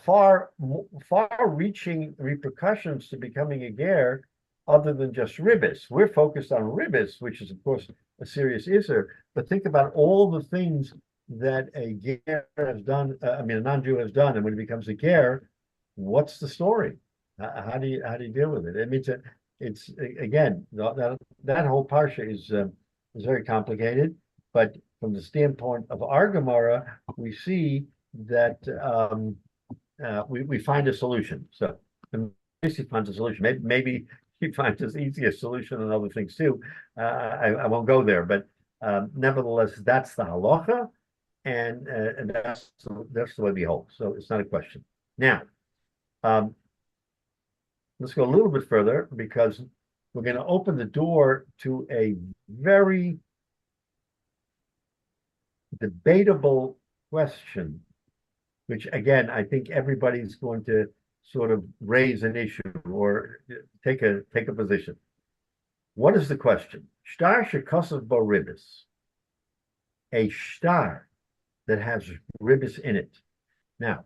far-reaching repercussions to becoming a ger, other than just ribbis. We're focused on ribbis, which is of course a serious issue. But think about all the things that a ger has done. A non-Jew has done, and when he becomes a ger, what's the story? How do you deal with it? I mean, it's again that whole parsha is very complicated, but from the standpoint of our Gemara, we see that we find a solution. So basically finds a solution. Maybe he finds his easiest solution and other things too. I won't go there, but nevertheless, that's the halacha, and that's the way we hold. So it's not a question. Now, let's go a little bit further, because we're going to open the door to a very debatable question, which again, I think everybody's going to sort of raise an issue or take a position. What is the question? Shtar shekasav bo ribbis. A shtar that has ribbis in it. Now,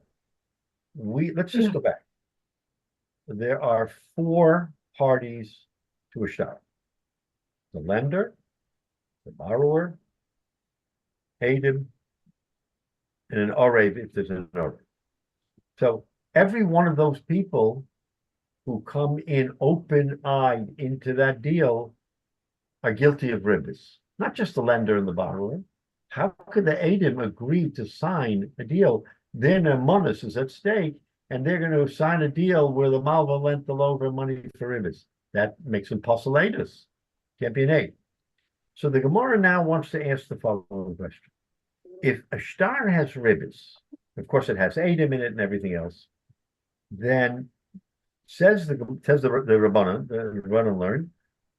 let's just go back. There are four parties to a shtar: the lender, the borrower, Adim, and an Orev if there's an Orev. So every one of those people who come in open-eyed into that deal are guilty of ribbis. Not just the lender and the borrower. How could the Adim agree to sign a deal? Their nemunus is at stake, and they're going to sign a deal where the Malva lent the lover money for ribbis. That makes him posulatus. Can't be an aid. So the Gemara now wants to ask the following question. If a shtar has ribbis, of course it has Adim in it and everything else, then says the Rabbanan learn,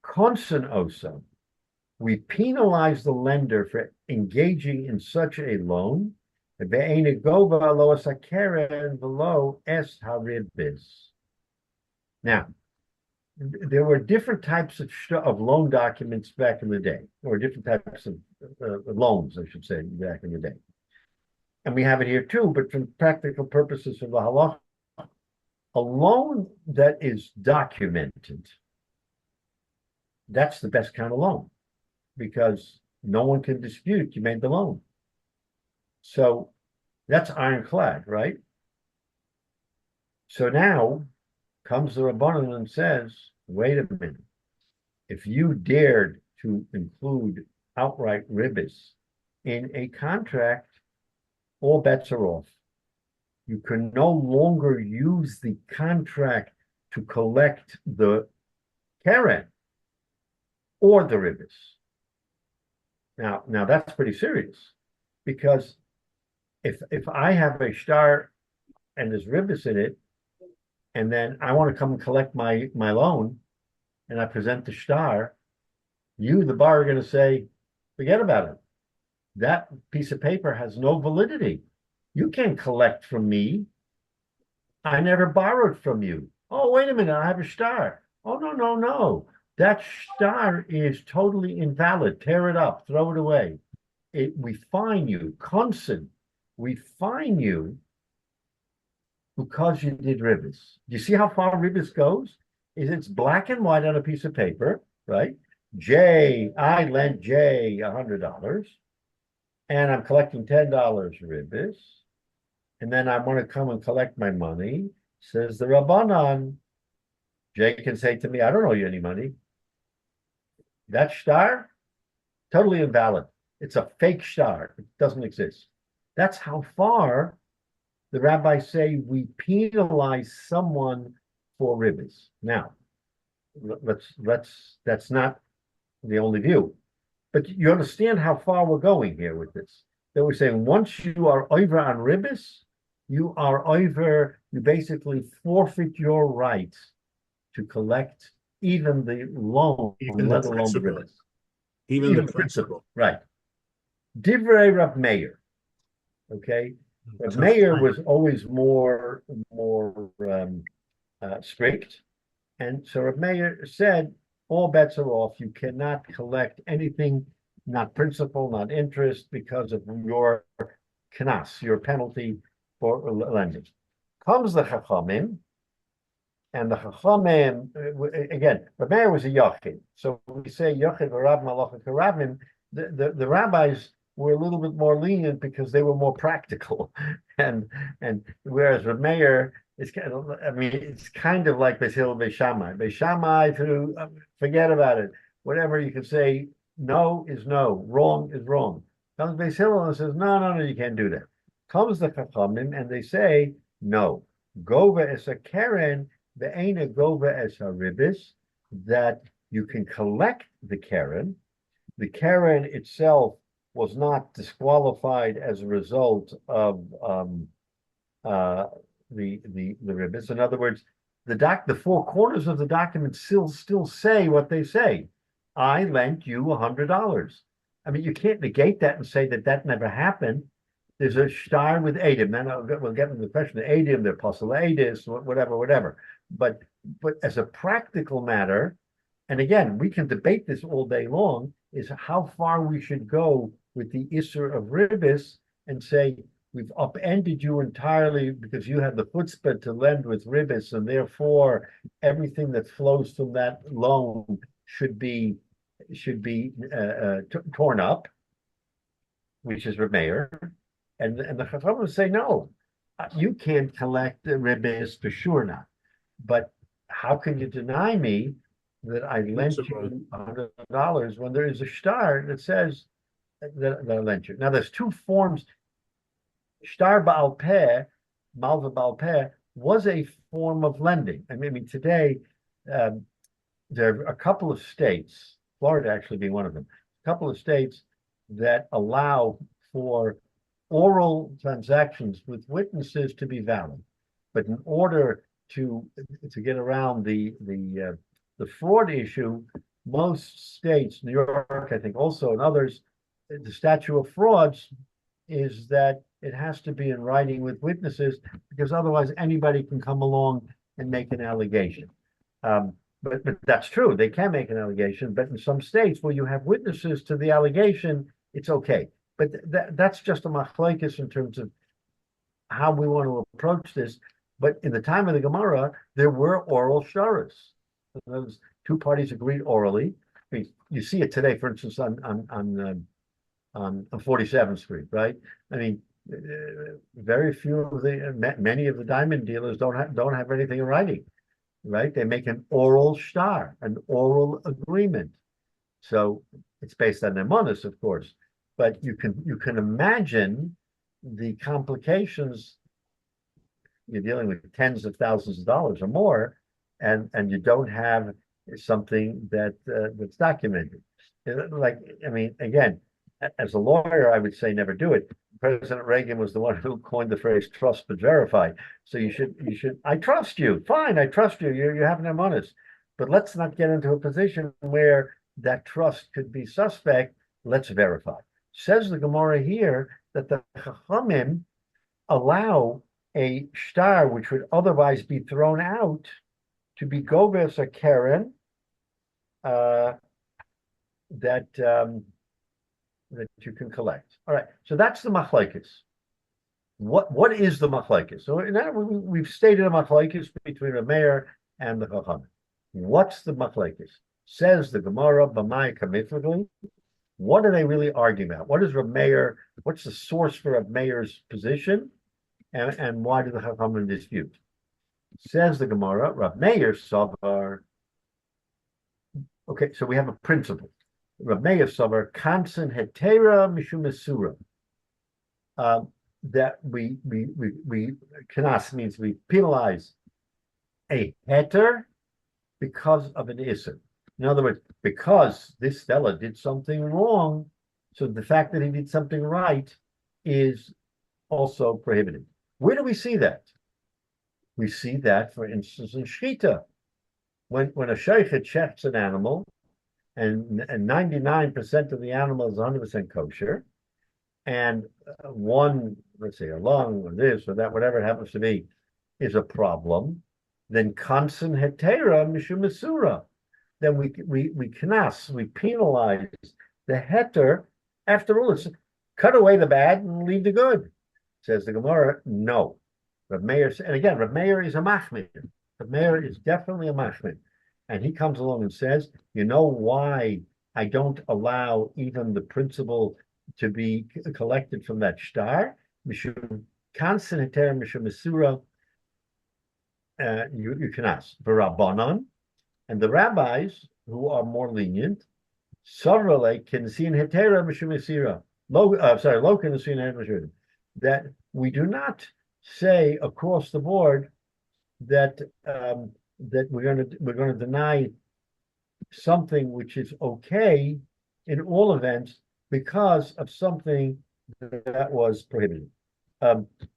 konsen osa, we penalize the lender for engaging in such a loan. Now, there were different types of loan documents back in the day, or different types of loans, I should say, back in the day. And we have it here too, but for practical purposes of the halacha, a loan that is documented, that's the best kind of loan, because no one can dispute you made the loan. So that's ironclad, right? So now comes the Rabbanan and says, wait a minute. If you dared to include outright ribbis in a contract, all bets are off. You can no longer use the contract to collect the keren or the ribbis. Now that's pretty serious, because if I have a shtar and there's ribbis in it, and then I want to come and collect my loan, and I present the shtar, you, the bar, are going to say, forget about it. That piece of paper has no validity. You can't collect from me. I never borrowed from you. Oh, wait a minute, I have a shtar. Oh, no. That shtar is totally invalid. Tear it up, throw it away. We fine you, consent. We fine you because you did ribbis. Do you see how far ribbis goes? It's black and white on a piece of paper, right? I lent Jay $100, and I'm collecting $10 ribbis, and then I want to come and collect my money. Says the Rabbanan, Jay can say to me, I don't owe you any money. That star, totally invalid. It's a fake star. It doesn't exist. That's how far the rabbis say we penalize someone for ribbis. Now, that's not the only view. But you understand how far we're going here with this. That we're saying once you are over on ribbis, you are over, you basically forfeit your right to collect even the loan, let alone the ribbis.
Even the principal.
Right. Divrei Rab Meir. Okay. Rab Meir was always more strict. And so Rab Meir said, all bets are off. You cannot collect anything, not principal, not interest, because of your knas, your penalty for lending. Comes the Chachamim, and the Chachamim, again, Rab Meir was a Yachid. So we say Yachid v'Rab Malacha Karabim, the rabbis were a little bit more lenient because they were more practical. And whereas Rab Meir, it's kind of, I mean, it's kind of like Beis Hillel, Beis Shammai. Beis Shammai, forget about it. Whatever you can say, no is no, wrong is wrong. Comes Beis Hillel and says, no, you can't do that. Comes the Chachamim and they say, no, gova es a keren, ve'ena gova es a ribis, that you can collect the keren. The keren itself was not disqualified as a result of the ribbis. In other words, the four corners of the document still say what they say. I lent you $100. I mean, you can't negate that and say that never happened. There's a star with Adim. Then we'll get into the question of Adim, the apostle Adis, whatever. But as a practical matter, and again, we can debate this all day long, is how far we should go with the Isser of Ribbis and say, we've upended you entirely because you had the chutzpah to lend with ribbis, and therefore everything that flows from that loan should be torn up, which is Reb Meir, and the Chachamim say no, you can't collect the ribbis for sure not, but how can you deny me that I lent you $100 when there is a star that says that I lent you? Now there's two forms. Shtar Baal Peh, Malva Baal Peh, was a form of lending. I mean today, there are a couple of states, Florida actually being one of them, a couple of states that allow for oral transactions with witnesses to be valid. But in order to get around the fraud issue, most states, New York, I think also, and others, the statute of frauds is that it has to be in writing with witnesses, because otherwise anybody can come along and make an allegation. But that's true. They can make an allegation, but in some states where you have witnesses to the allegation, it's okay. But that's just a machlokes in terms of how we want to approach this. But in the time of the Gemara, there were oral sharas. Those two parties agreed orally. I mean, you see it today, for instance, on 47th Street, right? I mean, very few of many of the diamond dealers don't have anything in writing, right? They make an oral shtar, an oral agreement. So it's based on emunus, of course, but you can imagine the complications. You're dealing with tens of thousands of dollars or more, and you don't have something that's documented. Like, I mean, again, as a lawyer, I would say never do it. President Reagan was the one who coined the phrase "trust but verify." So you should. I trust you. Fine, I trust you. You have an emunus, but let's not get into a position where that trust could be suspect. Let's verify. Says the Gemara here that the Chachamim allow a shtar which would otherwise be thrown out to be goves a keren that you can collect. All right, so that's the machlokes. What is the machlokes? So now we've stated a machlokes between the mayor and the chachamim. What's the machlokes? Says the Gemara, B'mai Kamifagli. What are they really arguing about? What is Reb Meir? What's the source for Reb Meir's position? And why do the Chachamim dispute? Says the Gemara, Reb Meir Savar. Okay, so we have a principle. Reb Meir Savar, Kansan Hetera Mishum Esura. That we kanas means we penalize a heter because of an isser. In other words, because this fella did something wrong, so the fact that he did something right is also prohibited. Where do we see that? We see that, for instance, in Shchita. When a sheikh checks an animal and 99% of the animal is 100% kosher, and one, let's say, a lung or this or that, whatever it happens to be, is a problem, then kansan hetera mishum mesura. Then we knas, we penalize the heter. After all, it's cut away the bad and leave the good. Says the Gemara, no. Reb Meir, and again, Reb Meir is a machmir. Reb Meir is definitely a machmir. And he comes along and says, you know why I don't allow even the principle to be collected from that star? Mishum kansan heter mishum mesura. You can ask for Rabbanon, and the rabbis who are more lenient, Savrale can see in hetera mishum mesira. Lo can see in hetera. That we do not say across the board that that we're going to deny something which is okay in all events because of something that was prohibited.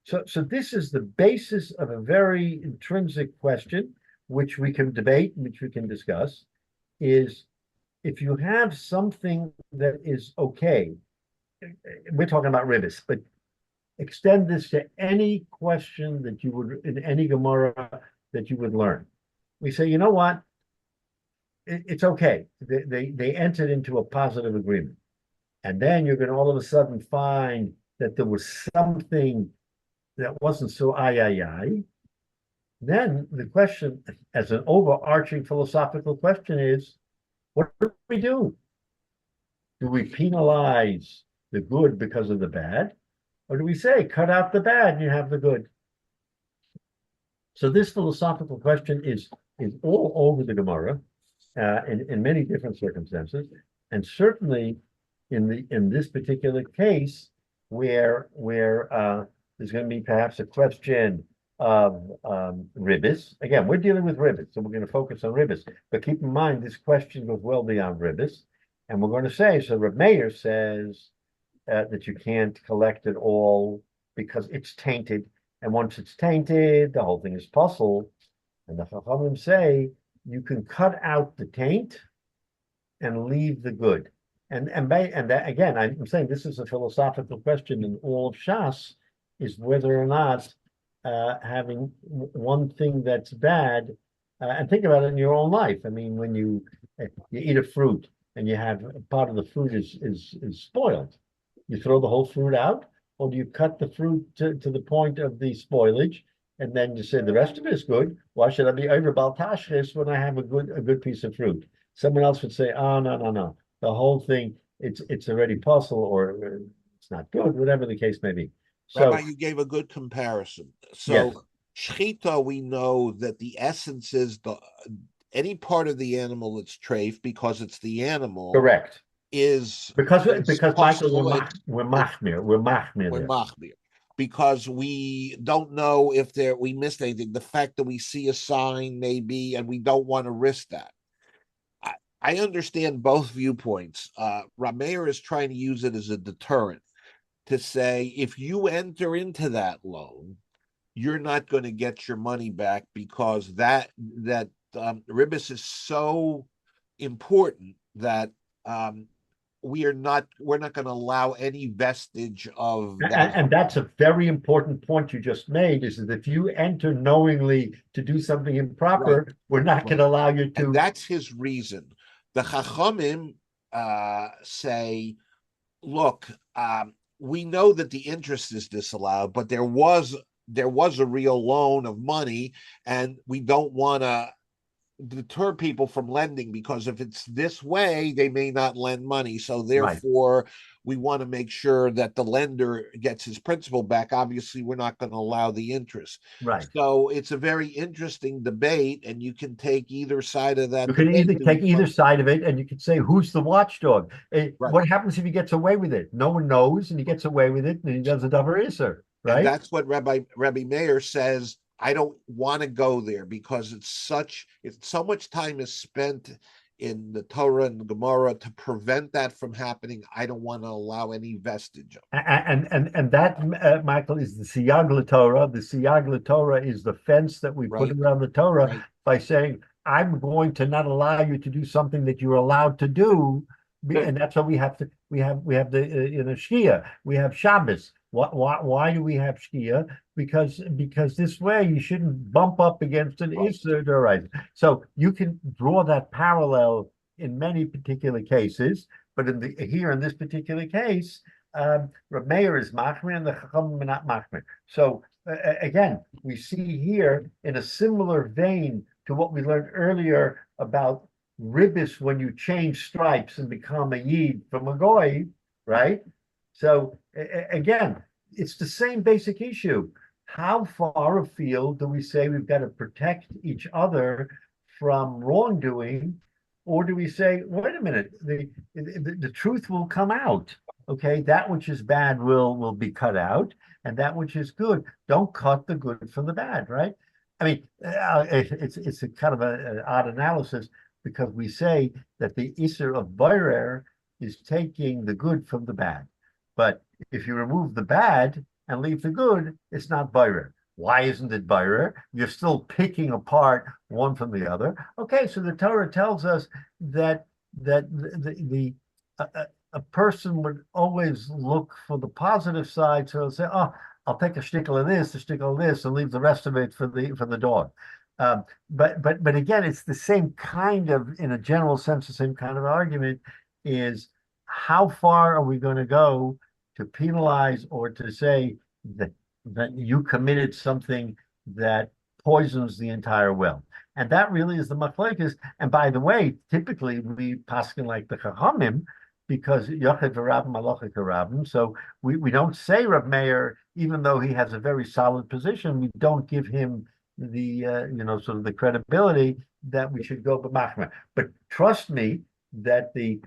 So this is the basis of a very intrinsic question, which we can debate, which we can discuss, is if you have something that is okay, we're talking about ribbis, but extend this to any question that you would, in any Gemara that you would learn. We say, you know what? It's okay. They entered into a positive agreement. And then you're going to all of a sudden find that there was something that wasn't so ay. Then the question, as an overarching philosophical question, is what do we do? Do we penalize the good because of the bad? Or do we say, cut out the bad and you have the good? So this philosophical question is all over the Gemara in many different circumstances. And certainly in this particular case, where there's going to be perhaps a question of ribbis. Again, we're dealing with ribbis, so we're going to focus on ribbis. But keep in mind, this question goes well beyond ribbis. And we're going to say, so Reb Meir says that you can't collect it all because it's tainted. And once it's tainted, the whole thing is puzzled. And the Chachamim say, you can cut out the taint and leave the good. And that, again, I'm saying this is a philosophical question in all of Shas, is whether or not having one thing that's bad, and think about it in your own life. I mean, when you eat a fruit and you have part of the fruit is spoiled, you throw the whole fruit out, or do you cut the fruit to the point of the spoilage, and then you say the rest of it is good? Why should I be over baltashris when I have a good piece of fruit? Someone else would say, oh no. The whole thing, it's already puzzle, or it's not good, whatever the case may be. So,
Rabbi, you gave a good comparison. So,
yes.
Shchita, we know that the essence is any part of the animal that's treif, because it's the animal.
Correct.
Is
because Michael,
we're
machmir.
Because we don't know if we missed anything. The fact that we see a sign maybe, and we don't want to risk that. I understand both viewpoints. Rameir is trying to use it as a deterrent to say, if you enter into that loan, you're not going to get your money back, because that ribbis is so important that we're not going to allow any vestige of that.
And that's a very important point you just made, is that if you enter knowingly to do something improper, right, we're not going to allow you to.
And that's his reason. The Chachamim say, look, we know that the interest is disallowed, but there was a real loan of money, and we don't want to deter people from lending, because if it's this way, they may not lend money. So
Right.
therefore, we want to make sure that the lender gets his principal back. Obviously, we're not going to allow the interest.
Right.
So it's a very interesting debate, and you can take either side of that
You can
debate.
either take either side of it, and you can say, who's the watchdog?
Right.
What happens if he gets away with it? No one knows, and he gets away with it, and he does a double isser,
And
right?
that's what Rabbi Meir says. I don't want to go there because it's so much time is spent in the Torah and the Gemara to prevent that from happening. I don't want to allow any vestige of it.
And that, Michael, is the siyag l'Torah. The siyag l'Torah is the fence that we put
Right.
around the Torah
Right.
by saying, I'm going to not allow you to do something that you're allowed to do. And that's why we have the Shkia, we have Shabbos. Why do we have Shkia? Because this way you shouldn't bump up against an
Right.
Isser D'oraisa. So you can draw that parallel in many particular cases, but here in this particular case, Reb Meir is machmir and the Chachamim are not machmir. So again, we see here in a similar vein to what we learned earlier about ribbis when you change stripes and become a yid from a goy, right? So again, it's the same basic issue. How far afield do we say we've got to protect each other from wrongdoing, or do we say, wait a minute, the truth will come out? Okay, that which is bad will be cut out, and that which is good, don't cut the good from the bad, right? I mean, it's a kind of an odd analysis, because we say that the Isser of Boirer is taking the good from the bad. But if you remove the bad and leave the good, it's not Boirer. Why isn't it Boirer? You're still picking apart one from the other. Okay, so the Torah tells us that a person would always look for the positive side. So say, oh, I'll take a shtickle of this, a shtickle of this, and leave the rest of it for the dog. But again, it's the same kind of, in a general sense, the same kind of argument is, how far are we going to go to penalize or to say that you committed something that poisons the entire well? And that really is the machlokes. And by the way, typically we paskin like the Chachamim, because Yochid v'Rabim Malachik v'Rabim. So we don't say Reb Meir, even though he has a very solid position, we don't give him the sort of the credibility that we should go b'machmer. But trust me that it's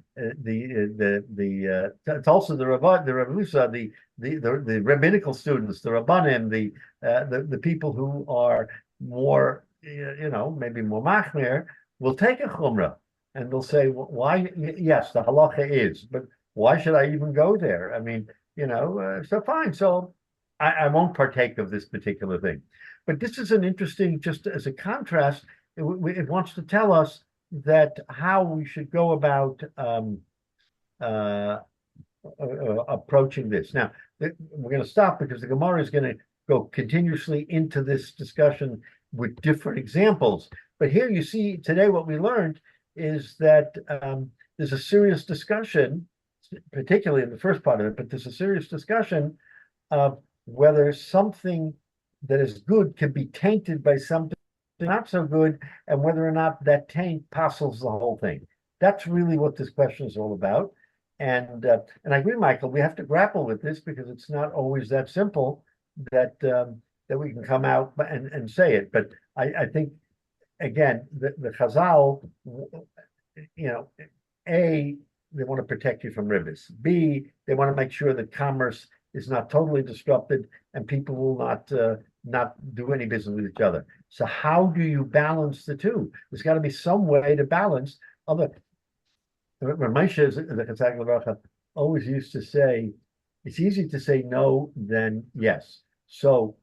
also the Ravusa, the rabbinical students, the Rabbanim, the people who are more maybe more machmer, will take a chumrah and they'll say, well, why? Yes, the halacha is, but why should I even go there? I mean, so fine. So I won't partake of this particular thing. But this is an interesting, just as a contrast, it wants to tell us that how we should go about approaching this. Now, we're going to stop because the Gemara is going to go continuously into this discussion with different examples. But here you see today what we learned is that there's a serious discussion, particularly in the first part of it, but there's a serious discussion of whether something that is good can be tainted by something not so good, and whether or not that taint passels the whole thing. That's really what this question is all about. And I agree, Michael, we have to grapple with this because it's not always that simple that we can come out and say it. But I think, again, the Chazal, A, they want to protect you from rivers. B, they want to make sure that commerce is not totally disrupted and people will not do any business with each other. So how do you balance the two? There's got to be some way to balance. Moshe always used to say, it's easy to say no than yes. So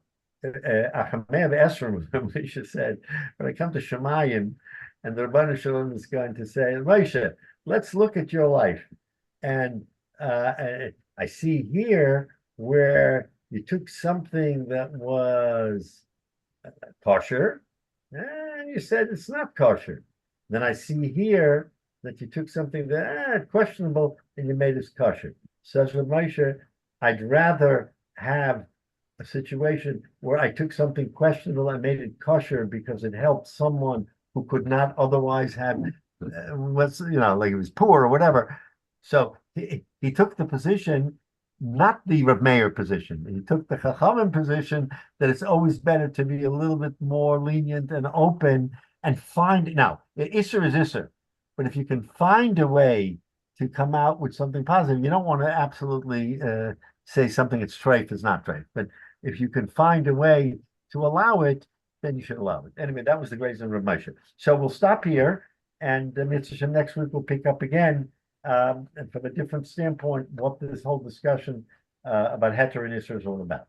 Achamev Esrim, Moshe said, when I come to Shemayim, and the Rebbeinu Shalom is going to say, Moshe, let's look at your life. And I see here where you took something that was kosher, and you said it's not kosher. Then I see here that you took something that questionable and you made it kosher. Says Rav Moshe, I'd rather have a situation where I took something questionable and made it kosher because it helped someone who could not otherwise have, was, like he was poor or whatever. So he took the position, not the Rav Meir position. He took the Chachamim position that it's always better to be a little bit more lenient and open and find. Now, Isser is Isser, but if you can find a way to come out with something positive, you don't want to absolutely say something that's treif is not treif. But if you can find a way to allow it, then you should allow it. Anyway, that was the grace of Rav Moshe. So we'll stop here, and Mitzvah next week we'll pick up again, and from a different standpoint, what this whole discussion about Heter and Isser is all about.